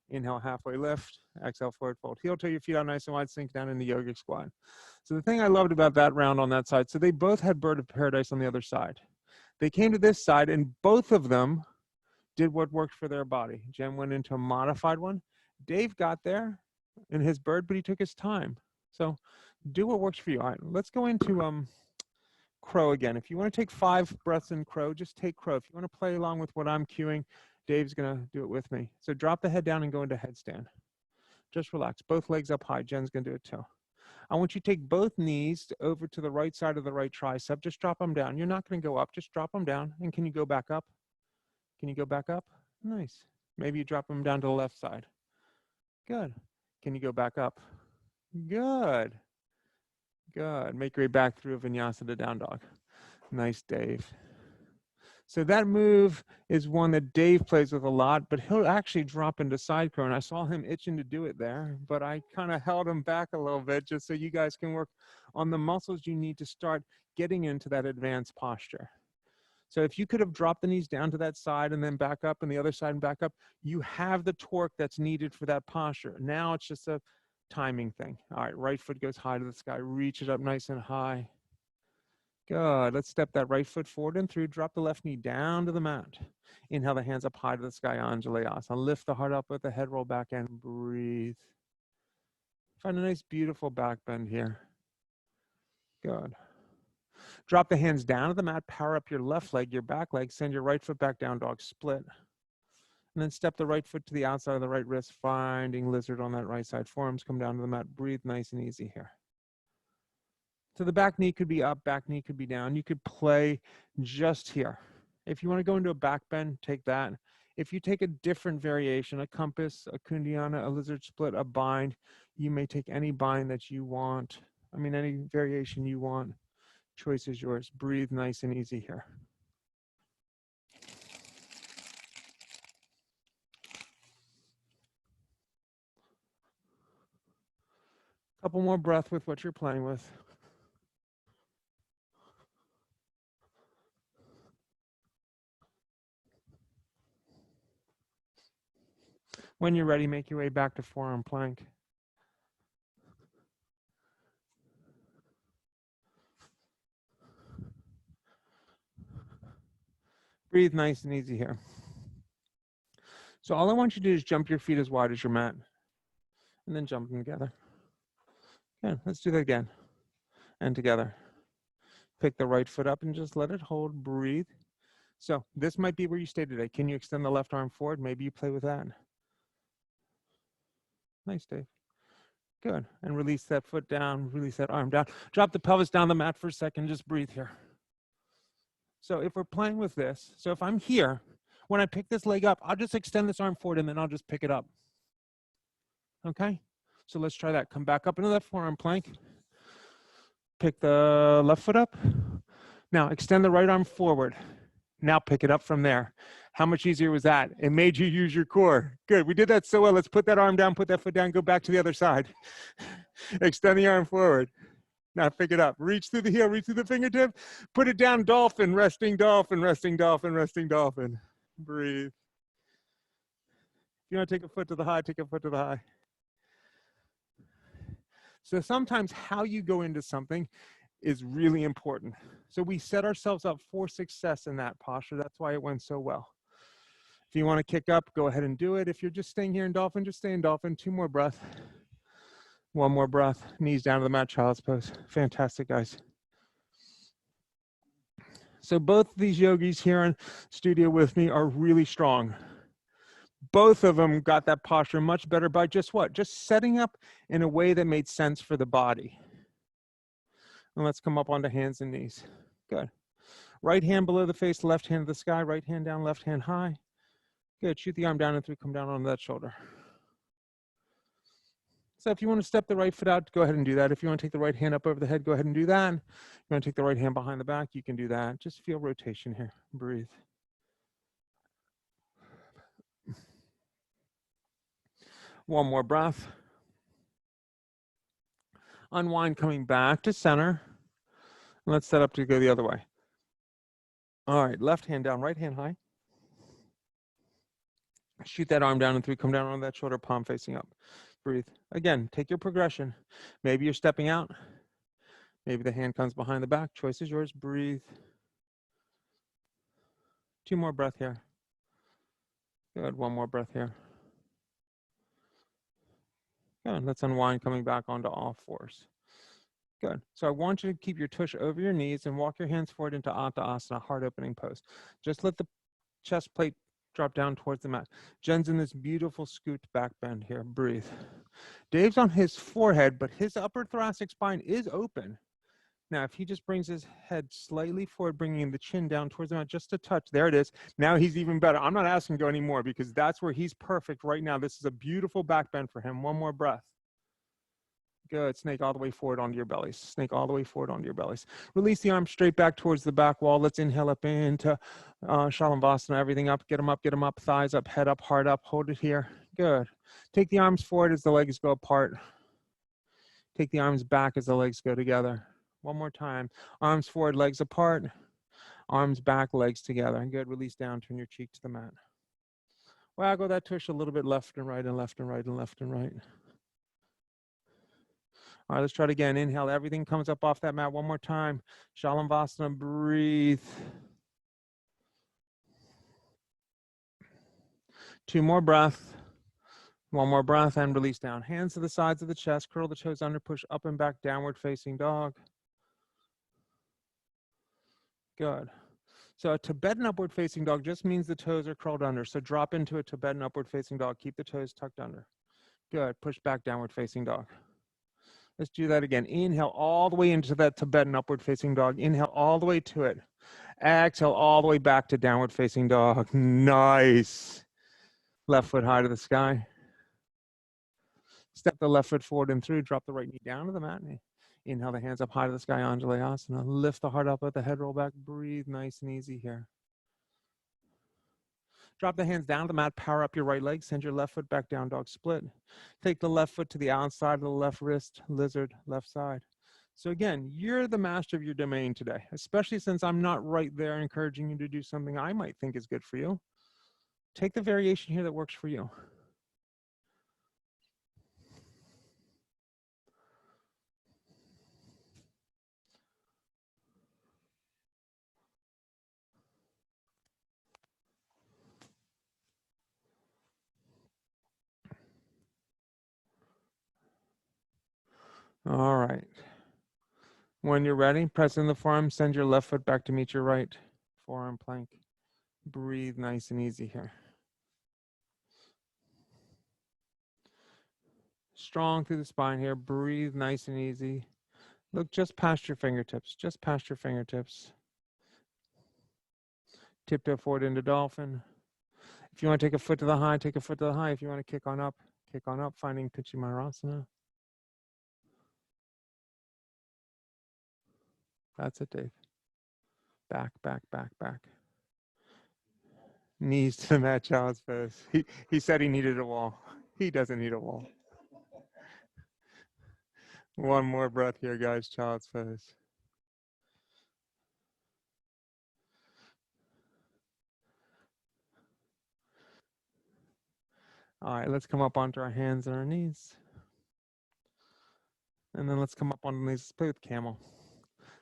Inhale, halfway lift. Exhale, forward fold. Heel toe your feet out nice and wide. Sink down into yogic squat. So the thing I loved about that round on that side, so they both had Bird of Paradise on the other side. They came to this side, and both of them did what worked for their body. Jen went into a modified one. Dave got there in his bird, but he took his time. So do what works for you. All right, let's go into crow again. If you want to take 5 breaths in crow, just take crow. If you want to play along with what I'm cueing, Dave's going to do it with me. So drop the head down and go into headstand. Just relax. Both legs up high. Jen's going to do it too. I want you to take both knees over to the right side of the right tricep. Just drop them down. You're not going to go up. Just drop them down. And can you go back up? Can you go back up? Nice. Maybe you drop them down to the left side. Good. Can you go back up? Good. Good. Make your way back through a vinyasa to down dog. Nice, Dave. So that move is one that Dave plays with a lot, but he'll actually drop into side crow. And I saw him itching to do it there, but I kind of held him back a little bit just so you guys can work on the muscles you need to start getting into that advanced posture. So if you could have dropped the knees down to that side and then back up and the other side and back up, you have the torque that's needed for that posture. Now it's just a timing thing. All right, right foot goes high to the sky. Reach it up nice and high. Good. Let's step that right foot forward and through. Drop the left knee down to the mat. Inhale the hands up high to the sky. Anjalayasana. Lift the heart up with the head roll back and breathe. Find a nice, beautiful back bend here. Good. Drop the hands down to the mat, power up your left leg, your back leg, send your right foot back down, dog split. And then step the right foot to the outside of the right wrist, finding lizard on that right side. Forearms come down to the mat, breathe nice and easy here. So the back knee could be up, back knee could be down. You could play just here. If you want to go into a back bend, take that. If you take a different variation, a compass, a kundiana, a lizard split, a bind, you may take any bind that you want. I mean, any variation you want. Choice is yours. Breathe nice and easy here. Couple more breath with what you're playing with. When you're ready, make your way back to forearm plank. Breathe nice and easy here. So all I want you to do is jump your feet as wide as your mat and then jump them together. Yeah, let's do that again. And together. Pick the right foot up and just let it hold, breathe. So this might be where you stay today. Can you extend the left arm forward? Maybe you play with that. Nice, Dave. Good. And release that foot down, release that arm down. Drop the pelvis down the mat for a second, just breathe here. So if we're playing with this, so if I'm here, when I pick this leg up, I'll just extend this arm forward and then I'll just pick it up. Okay? So let's try that. Come back up into that forearm plank. Pick the left foot up. Now extend the right arm forward. Now pick it up from there. How much easier was that? It made you use your core. Good. We did that so well. Let's put that arm down, put that foot down, go back to the other side. Extend the arm forward. Now pick it up. Reach through the heel, reach through the fingertip. Put it down, dolphin, resting dolphin, resting dolphin, resting dolphin. Breathe. If you want to take a foot to the high, take a foot to the high. So sometimes how you go into something is really important. So we set ourselves up for success in that posture. That's why it went so well. If you want to kick up, go ahead and do it. If you're just staying here in dolphin, just stay in dolphin. 2 more breaths. 1 more breath. Knees down to the mat, child's pose. Fantastic, guys. So both of these yogis here in studio with me are really strong. Both of them got that posture much better by just what? Just setting up in a way that made sense for the body. And let's come up onto hands and knees. Good. Right hand below the face, left hand to the sky, right hand down, left hand high. Good. Shoot the arm down and through, come down on that shoulder. So if you want to step the right foot out, go ahead and do that. If you want to take the right hand up over the head, go ahead and do that. If you want to take the right hand behind the back, you can do that. Just feel rotation here. Breathe. One more breath. Unwind, coming back to center. Let's set up to go the other way. All right, left hand down, right hand high. Shoot that arm down and through, come down on that shoulder, palm facing up. Breathe. Again, take your progression. Maybe you're stepping out. Maybe the hand comes behind the back. Choice is yours. Breathe. 2 more breath here. Good. 1 more breath here. Good. Let's unwind, coming back onto all fours. Good. So I want you to keep your tush over your knees and walk your hands forward into Uttanasana, heart opening pose. Just let the chest plate drop down towards the mat. Jen's in this beautiful scoot back bend here. Breathe. Dave's on his forehead, but his upper thoracic spine is open. Now, if he just brings his head slightly forward, bringing the chin down towards the mat, just a touch, there it is. Now he's even better. I'm not asking to go anymore because that's where he's perfect right now. This is a beautiful back bend for him. 1 more breath. Good. Snake all the way forward onto your bellies. Snake all the way forward onto your bellies. Release the arms straight back towards the back wall. Let's inhale up into Shalavasana. Everything up. Get them up. Get them up. Thighs up. Head up. Heart up. Hold it here. Good. Take the arms forward as the legs go apart. Take the arms back as the legs go together. 1 more time. Arms forward, legs apart. Arms back, legs together. Good. Release down. Turn your cheek to the mat. Waggle that tush a little bit left and right and left and right and left and right. All right, let's try it again. Inhale, everything comes up off that mat. 1 more time. Shalavasana, breathe. 2 more breaths. 1 more breath and release down. Hands to the sides of the chest. Curl the toes under, push up and back, downward facing dog. Good. So a Tibetan upward facing dog just means the toes are curled under. So drop into a Tibetan upward facing dog. Keep the toes tucked under. Good. Push back, downward facing dog. Let's do that again. Inhale all the way into that Tibetan upward facing dog. Inhale all the way to it. Exhale all the way back to downward facing dog. Nice. Left foot high to the sky. Step the left foot forward and through. Drop the right knee down to the mat. Inhale the hands up high to the sky, Anjalayasana. Lift the heart up, let the head roll back. Breathe nice and easy here. Drop the hands down to the mat, power up your right leg, send your left foot back down, dog split. Take the left foot to the outside of the left wrist, lizard, left side. So again, you're the master of your domain today, especially since I'm not right there encouraging you to do something I might think is good for you. Take the variation here that works for you. All right. When you're ready, press in the forearm, send your left foot back to meet your right. Forearm plank. Breathe nice and easy here. Strong through the spine here. Breathe nice and easy. Look just past your fingertips, just past your fingertips. Tiptoe forward into dolphin. If you want to take a foot to the high, take a foot to the high. If you want to kick on up, finding Paschimottanasana. That's it, Dave. Back, back, back, back. Knees to the mat, child's pose. He said he needed a wall. He doesn't need a wall. One more breath here, guys, child's pose. All right, let's come up onto our hands and our knees. And then let's come up on the knees, let's play with camel.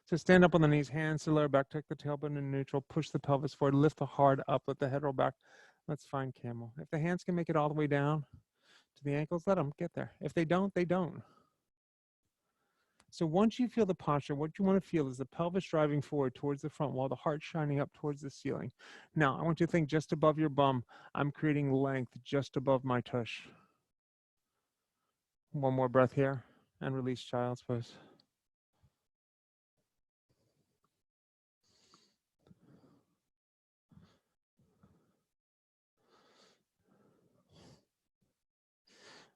So stand up on the knees, hands to lower back, tuck the tailbone in neutral, push the pelvis forward, lift the heart up, let the head roll back. Let's find camel. If the hands can make it all the way down to the ankles, let them get there. If they don't, they don't. So once you feel the posture, what you want to feel is the pelvis driving forward towards the front wall, the heart shining up towards the ceiling. Now, I want you to think just above your bum, I'm creating length just above my tush. One more breath here and release child's pose.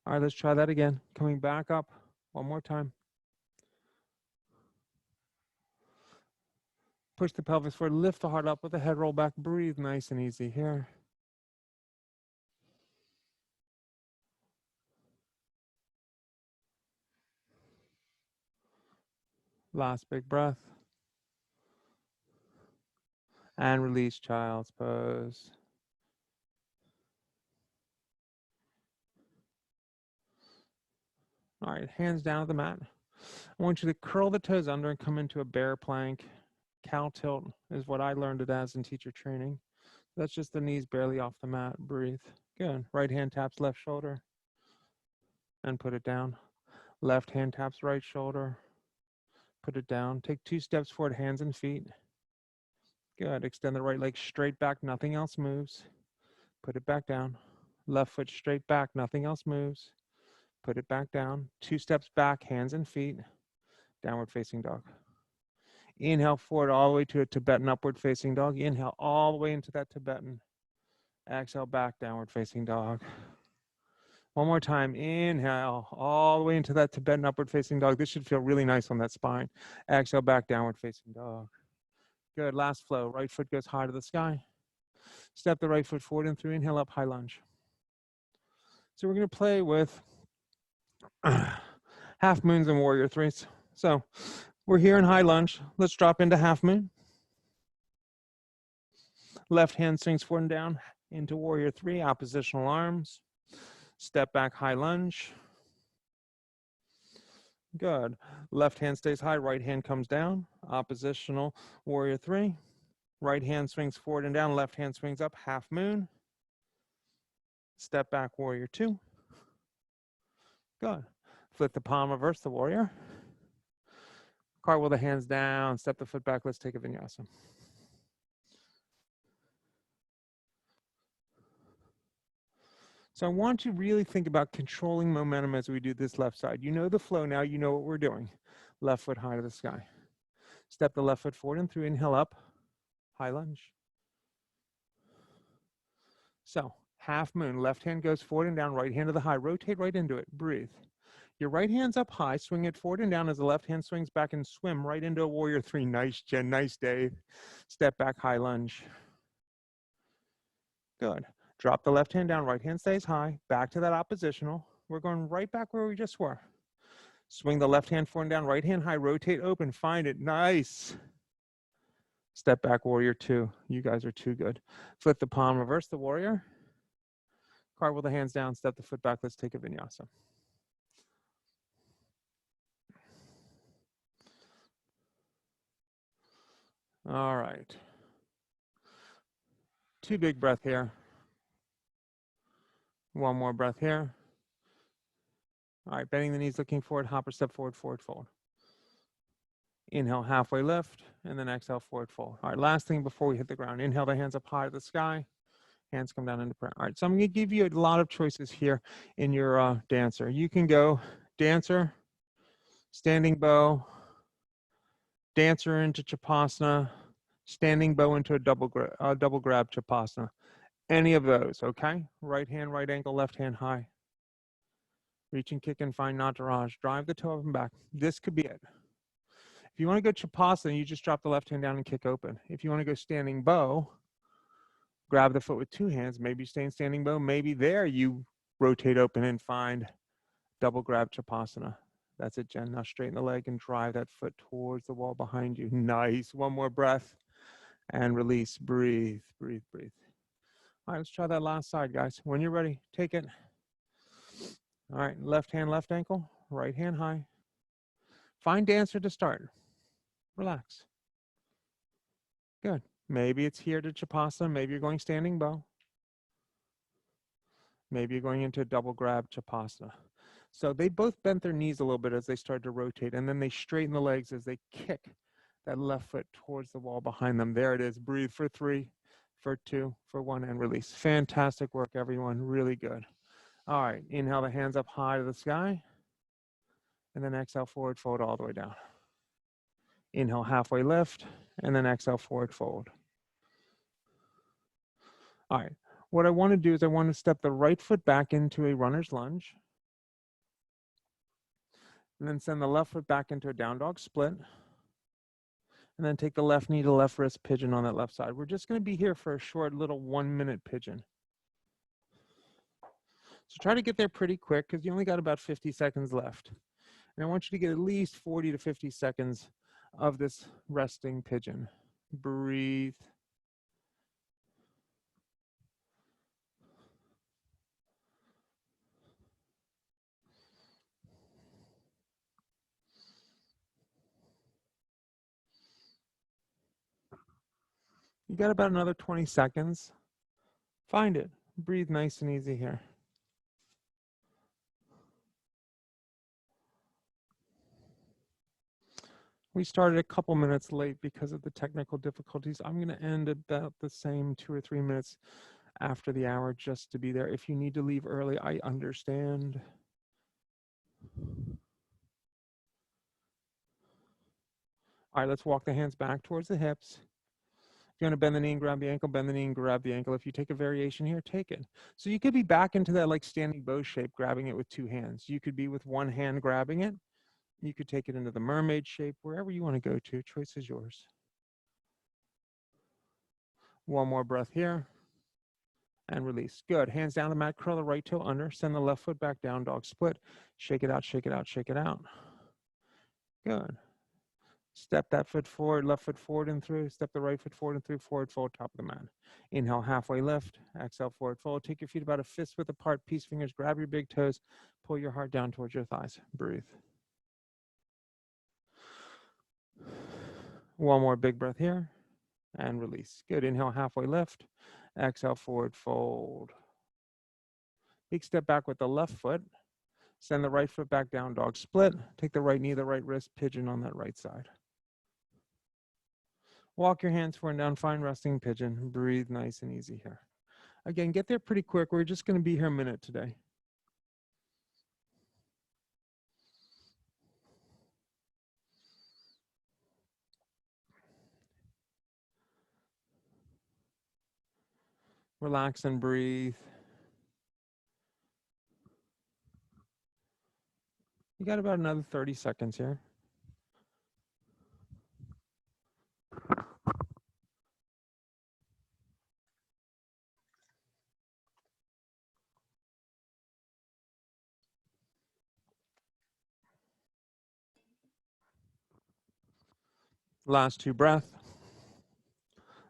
All right, let's try that again. Coming back up one more time. Push the pelvis forward, lift the heart up, let the head roll back, breathe nice and easy here. Last big breath. And release child's pose. All right, hands down at the mat. I want you to curl the toes under and come into a bear plank. Cow tilt is what I learned it as in teacher training. That's just the knees barely off the mat. Breathe. Good. Right hand taps left shoulder and put it down. Left hand taps right shoulder. Put it down. Take 2 steps forward, hands and feet. Good. Extend the right leg straight back. Nothing else moves. Put it back down. Left foot straight back. Nothing else moves. Put it back down. 2 steps back, hands and feet. Downward facing dog. Inhale forward all the way to a Tibetan upward facing dog. Inhale all the way into that Tibetan. Exhale back, downward facing dog. One more time. Inhale all the way into that Tibetan upward facing dog. This should feel really nice on that spine. Exhale back, downward facing dog. Good. Last flow. Right foot goes high to the sky. Step the right foot forward and through. Inhale up, high lunge. So we're going to play with half moons and warrior threes. So we're here in high lunge. Let's drop into half moon. Left hand swings forward and down into warrior three, oppositional arms. Step back, high lunge. Good. Left hand stays high, right hand comes down. Oppositional warrior three. Right hand swings forward and down, left hand swings up, half moon. Step back, warrior two. Good. Flip the palm, reverse the warrior. Cartwheel the hands down, step the foot back. Let's take a vinyasa. So I want you to really think about controlling momentum as we do this left side. You know the flow now, you know what we're doing. Left foot high to the sky. Step the left foot forward and through, inhale up, high lunge. So half moon, left hand goes forward and down, right hand to the high, rotate right into it, breathe. Your right hand's up high, swing it forward and down as the left hand swings back and swim right into a warrior three. Nice, Jen, nice, Dave. Step back, high lunge. Good. Drop the left hand down, right hand stays high. Back to that oppositional. We're going right back where we just were. Swing the left hand forward and down, right hand high, rotate open, find it. Nice. Step back, warrior two. You guys are too good. Flip the palm, reverse the warrior. Cartwheel the hands down, step the foot back. Let's take a vinyasa. All right. 2 big breath here. 1 more breath here. All right, bending the knees, looking forward, hopper, step forward, forward fold. Inhale, halfway lift, and then exhale, forward fold. All right, last thing before we hit the ground. Inhale the hands up high to the sky. Hands come down into prayer. All right, so I'm going to give you a lot of choices here in your dancer. You can go dancer, standing bow, dancer into Chapasana, standing bow into a double grab Chapasana. Any of those, okay? Right hand, right ankle, left hand high. Reach and kick and find Nataraj. Drive the toe up and back. This could be it. If you want to go Chapasana, you just drop the left hand down and kick open. If you want to go standing bow, grab the foot with 2 hands. Maybe stay in standing bow. Maybe there you rotate open and find double grab Chapasana. That's it, Jen. Now straighten the leg and drive that foot towards the wall behind you. Nice. 1 more breath and release. Breathe, breathe, breathe. All right, let's try that last side, guys. When you're ready, take it. All right, left hand, left ankle, right hand high. Find dancer to start. Relax. Good. Maybe it's here to Chapasana. Maybe you're going standing bow. Maybe you're going into a double grab Chapasana. So they both bent their knees a little bit as they started to rotate, and then they straighten the legs as they kick that left foot towards the wall behind them. There it is. Breathe for 3, for 2, for 1, and release. Fantastic work, everyone. Really good. All right. Inhale the hands up high to the sky, and then exhale, forward fold all the way down. Inhale, halfway lift, and then exhale, forward fold. All right. What I want to do is I want to step the right foot back into a runner's lunge, and then send the left foot back into a down dog split, and then take the left knee to left wrist pigeon on that left side. We're just going to be here for a short little 1-minute pigeon. So try to get there pretty quick because you only got about 50 seconds left. And I want you to get at least 40 to 50 seconds of this resting pigeon. Breathe. You got about another 20 seconds. Find it. Breathe nice and easy here. We started a couple minutes late because of the technical difficulties. I'm going to end about the same 2 or 3 minutes after the hour just to be there. If you need to leave early, I understand. All right, let's walk the hands back towards the hips. If you want to bend the knee and grab the ankle, bend the knee and grab the ankle. If you take a variation here, take it. So you could be back into that like standing bow shape, grabbing it with 2 hands. You could be with 1 hand grabbing it. You could take it into the mermaid shape, wherever you want to go to. Choice is yours. 1 more breath here. And release. Good. Hands down the mat, curl the right toe under, send the left foot back down, dog split. Shake it out, shake it out, shake it out. Good. Step that foot forward, left foot forward and through. Step the right foot forward and through, forward fold, top of the mat. Inhale, halfway lift. Exhale, forward fold. Take your feet about a fist width apart, peace fingers, grab your big toes, pull your heart down towards your thighs. Breathe. 1 more big breath here and release. Good. Inhale, halfway lift. Exhale, forward fold. Big step back with the left foot. Send the right foot back down, dog split. Take the right knee, the right wrist, pigeon on that right side. Walk your hands forward and down, find resting pigeon. Breathe nice and easy here. Again, get there pretty quick. We're just going to be here a minute today. Relax and breathe. You got about another 30 seconds here. Last 2 breath.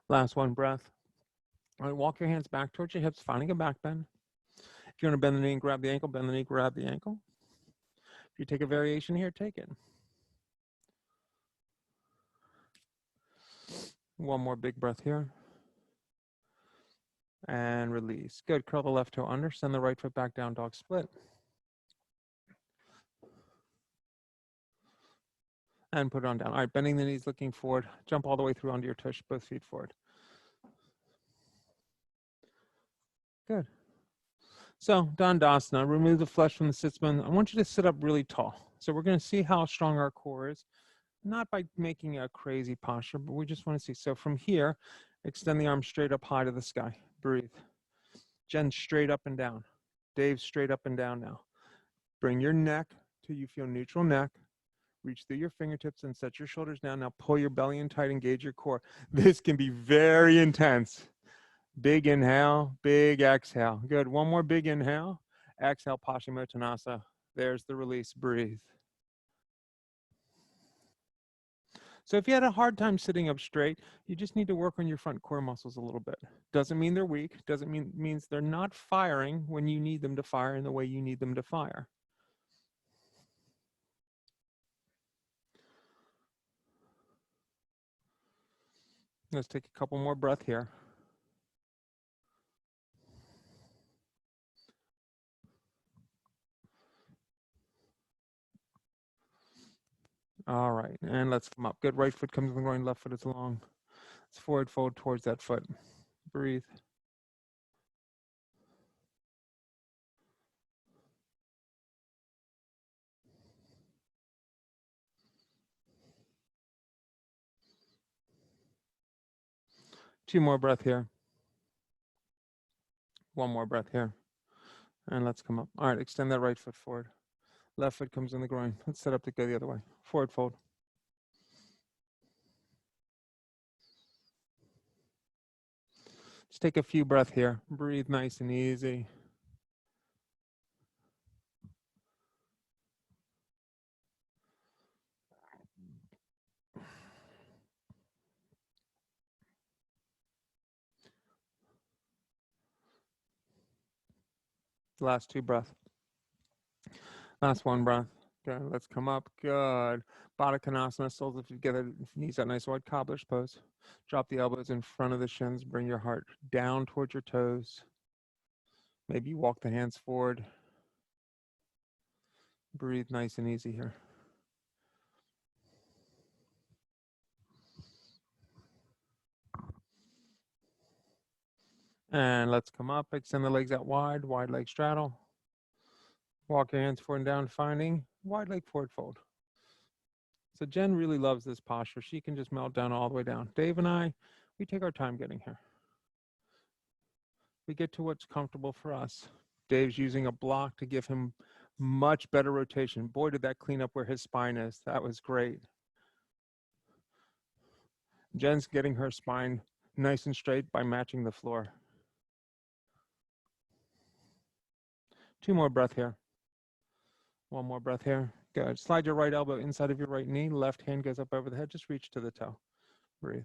Last 1 breath. All right, walk your hands back towards your hips, finding a back bend. If you want to bend the knee and grab the ankle, bend the knee, grab the ankle. If you take a variation here, take it. One more big breath here. And release. Good. Curl the left toe under. Send the right foot back down, dog split. And put it on down. All right, bending the knees, looking forward. Jump all the way through onto your tush, both feet forward. Good. So, Dandasana, remove the flesh from the sits bone. I want you to sit up really tall. So we're going to see how strong our core is. Not by making a crazy posture, but we just want to see. So from here, extend the arms straight up high to the sky. Breathe. Jen, straight up and down. Dave, straight up and down now. Bring your neck till you feel neutral neck. Reach through your fingertips and set your shoulders down. Now pull your belly in tight, engage your core. This can be very intense. Big inhale, big exhale. Good. One more big inhale. Exhale, Paschimottanasana. There's the release. Breathe. So if you had a hard time sitting up straight, you just need to work on your front core muscles a little bit. Doesn't mean they're weak. Doesn't means they're not firing when you need them to fire in the way you need them to fire. Let's take a couple more breaths here. All right, and let's come up. Good. Right foot comes in the groin, left foot is long. Let's forward fold towards that foot. Breathe. Two more breaths here. One more breath here. And let's come up. All right, extend that right foot forward. Left foot comes in the groin. Let's set up to go the other way. Forward fold. Let's take a few breaths here. Breathe nice and easy. Last 2 breaths. Last 1 breath. Good. Let's come up. Good. Baddha Konasana. Soles if together. Knees that nice wide cobbler's pose. Drop the elbows in front of the shins. Bring your heart down towards your toes. Maybe walk the hands forward. Breathe nice and easy here. And let's come up. Extend the legs out wide. Wide leg straddle. Walk your hands forward and down, finding wide leg forward fold. So Jen really loves this posture. She can just melt down all the way down. Dave and I, we take our time getting here. We get to what's comfortable for us. Dave's using a block to give him much better rotation. Boy, did that clean up where his spine is. That was great. Jen's getting her spine nice and straight by matching the floor. 2 more breaths here. 1 more breath here. Good. Slide your right elbow inside of your right knee. Left hand goes up over the head. Just reach to the toe. Breathe.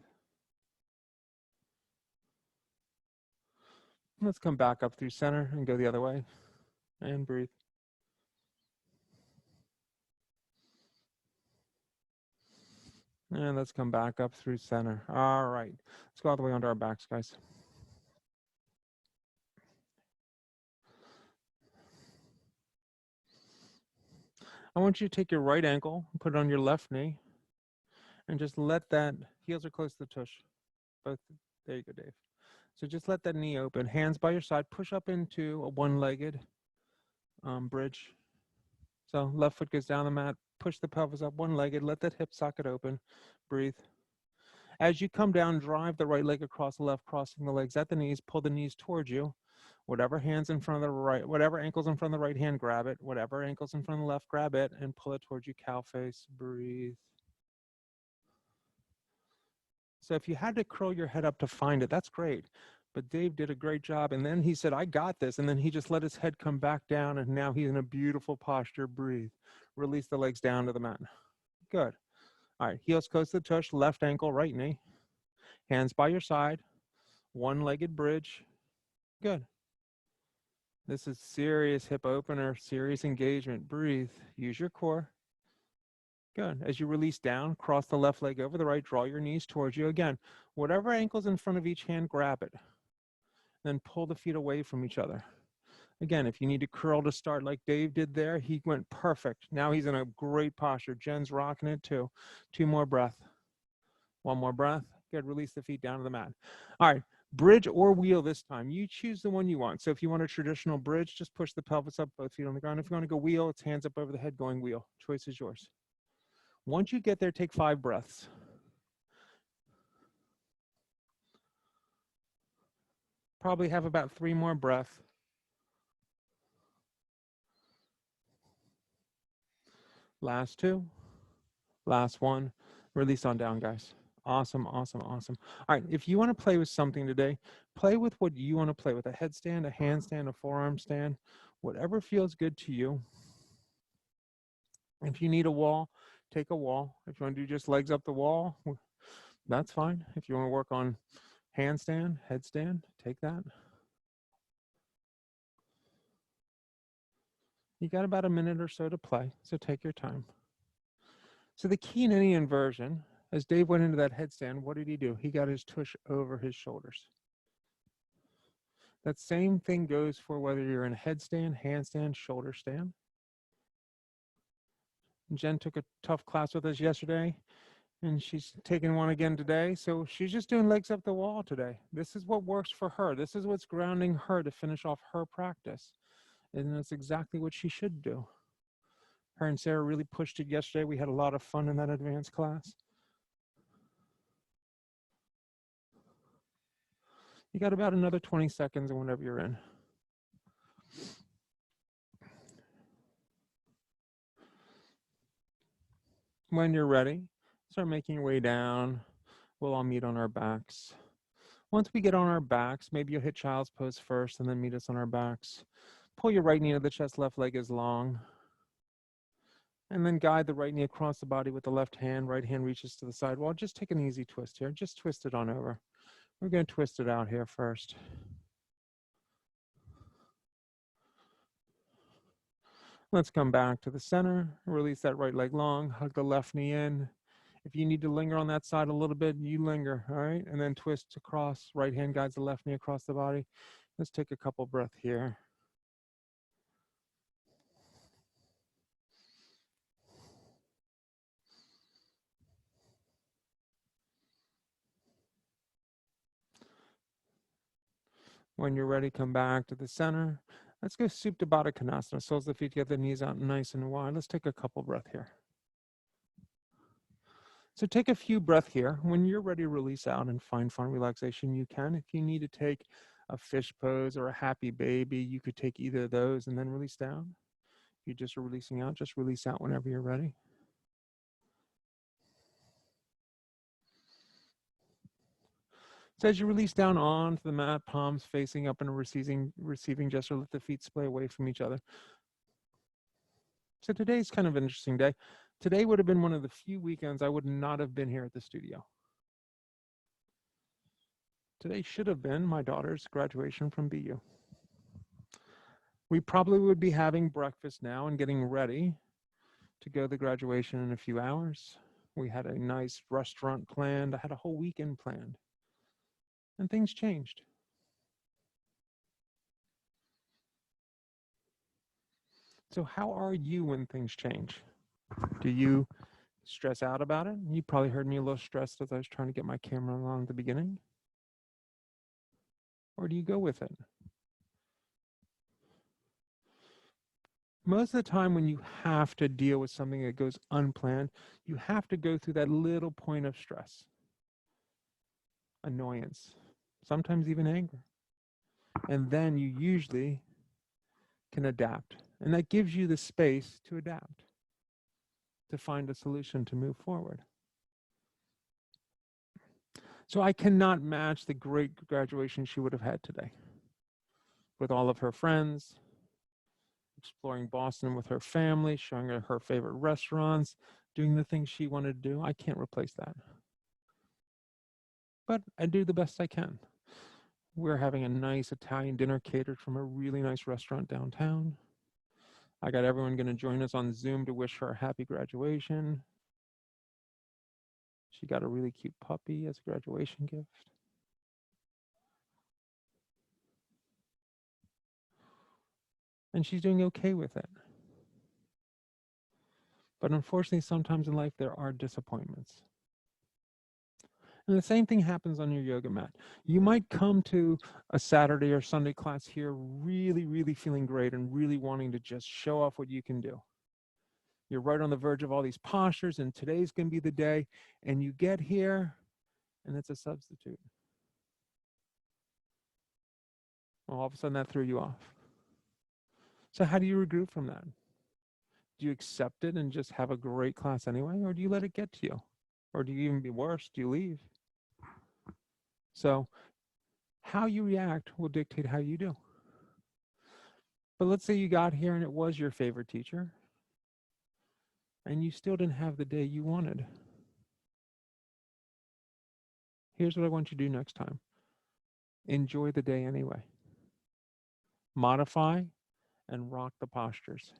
Let's come back up through center and go the other way. And breathe. And let's come back up through center. All right. Let's go all the way onto our backs, guys. I want you to take your right ankle, put it on your left knee, and just let that, heels are close to the tush. Both, there you go, Dave. So just let that knee open, hands by your side, push up into a one-legged bridge. So left foot goes down the mat, push the pelvis up one-legged, let that hip socket open, breathe. As you come down, drive the right leg across the left, crossing the legs at the knees, pull the knees towards you. Whatever hand's in front of the right, whatever ankle's in front of the right hand, grab it. Whatever ankle's in front of the left, grab it and pull it towards you, cow face, breathe. So if you had to curl your head up to find it, that's great. But Dave did a great job. And then he said, I got this. And then he just let his head come back down. And now he's in a beautiful posture. Breathe. Release the legs down to the mat. Good. All right, heels close to the tush, left ankle, right knee. Hands by your side, one-legged bridge. Good. This is serious hip opener, serious engagement. Breathe. Use your core. Good. As you release down, cross the left leg over the right, draw your knees towards you. Again, whatever ankle's in front of each hand, grab it. Then pull the feet away from each other. Again, if you need to curl to start like Dave did there, he went perfect. Now he's in a great posture. Jen's rocking it too. 2 more breath. 1 more breath. Good. Release the feet down to the mat. All right. Bridge or wheel this time. You choose the one you want. So if you want a traditional bridge, just push the pelvis up, both feet on the ground. If you want to go wheel, it's hands up over the head going wheel. Choice is yours. Once you get there, take 5 breaths. Probably have about 3 more breaths. Last 2. Last 1. Release on down, guys. Awesome, awesome, awesome. All right, if you want to play with something today, play with what you want to play with. A headstand, a handstand, a forearm stand, whatever feels good to you. If you need a wall, take a wall. If you want to do just legs up the wall, that's fine. If you want to work on handstand, headstand, take that. You got about a minute or so to play, so take your time. So the key in any inversion, as Dave went into that headstand, what did he do? He got his tush over his shoulders. That same thing goes for whether you're in a headstand, handstand, shoulder stand. Jen took a tough class with us yesterday, and she's taking one again today. So she's just doing legs up the wall today. This is what works for her. This is what's grounding her to finish off her practice. And that's exactly what she should do. Her and Sarah really pushed it yesterday. We had a lot of fun in that advanced class. You got about another 20 seconds whenever you're in. When you're ready, start making your way down. We'll all meet on our backs. Once we get on our backs, maybe you'll hit child's pose first and then meet us on our backs. Pull your right knee to the chest, left leg is long. And then guide the right knee across the body with the left hand. Right hand reaches to the side wall. Just take an easy twist here. Just twist it on over. We're going to twist it out here first. Let's come back to the center. Release that right leg long. Hug the left knee in. If you need to linger on that side a little bit, you linger, all right? And then twist across. Right hand guides the left knee across the body. Let's take a couple breaths here. When you're ready, come back to the center. Let's go Supta Baddha Konasana. Soles of the feet together, knees out nice and wide. Let's take a couple breaths here. So take a few breaths here. When you're ready to release out and find fun relaxation, you can. If you need to take a fish pose or a happy baby, you could take either of those and then release down. If you're just releasing out, just release out whenever you're ready. So as you release down onto the mat, palms facing up in a receiving gesture, let the feet splay away from each other. So today's kind of an interesting day. Today would have been one of the few weekends I would not have been here at the studio. Today should have been my daughter's graduation from BU. We probably would be having breakfast now and getting ready to go to the graduation in a few hours. We had a nice restaurant planned. I had a whole weekend planned. And things changed. So how are you when things change? Do you stress out about it? You probably heard me a little stressed as I was trying to get my camera on at the beginning. Or do you go with it? Most of the time when you have to deal with something that goes unplanned, you have to go through that little point of stress, annoyance, sometimes even anger. And then you usually can adapt. And that gives you the space to adapt, to find a solution to move forward. So I cannot match the great graduation she would have had today with all of her friends, exploring Boston with her family, showing her her favorite restaurants, doing the things she wanted to do. I can't replace that. But I do the best I can. We're having a nice Italian dinner catered from a really nice restaurant downtown. I got everyone going to join us on Zoom to wish her a happy graduation. She got a really cute puppy as a graduation gift. And she's doing okay with it. But unfortunately, sometimes in life, there are disappointments. And the same thing happens on your yoga mat. You might come to a Saturday or Sunday class here really, really feeling great and really wanting to just show off what you can do. You're right on the verge of all these postures, and today's going to be the day. And you get here, and it's a substitute. Well, all of a sudden, that threw you off. So how do you regroup from that? Do you accept it and just have a great class anyway? Or do you let it get to you? Or do you even be worse? Do you leave? So how you react will dictate how you do. But let's say you got here and it was your favorite teacher and you still didn't have the day you wanted. Here's what I want you to do next time. Enjoy the day anyway. Modify and rock the postures.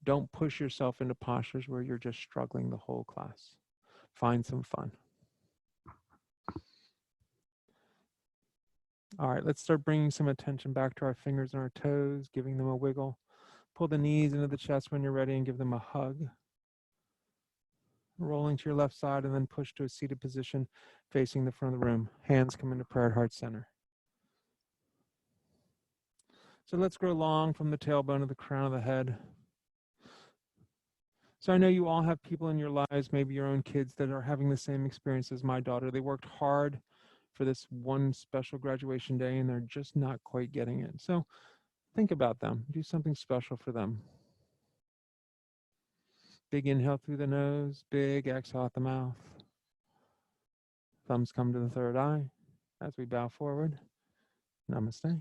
Don't push yourself into postures where you're just struggling the whole class. Find some fun. All right, let's start bringing some attention back to our fingers and our toes, giving them a wiggle. Pull the knees into the chest when you're ready and give them a hug. Rolling to your left side and then push to a seated position facing the front of the room. Hands come into prayer at heart center. So let's grow long from the tailbone to the crown of the head. So I know you all have people in your lives, maybe your own kids, that are having the same experience as my daughter. They worked hard for this one special graduation day and they're just not quite getting it. So think about them. Do something special for them. Big inhale through the nose, big exhale out the mouth. Thumbs come to the third eye as we bow forward. Namaste.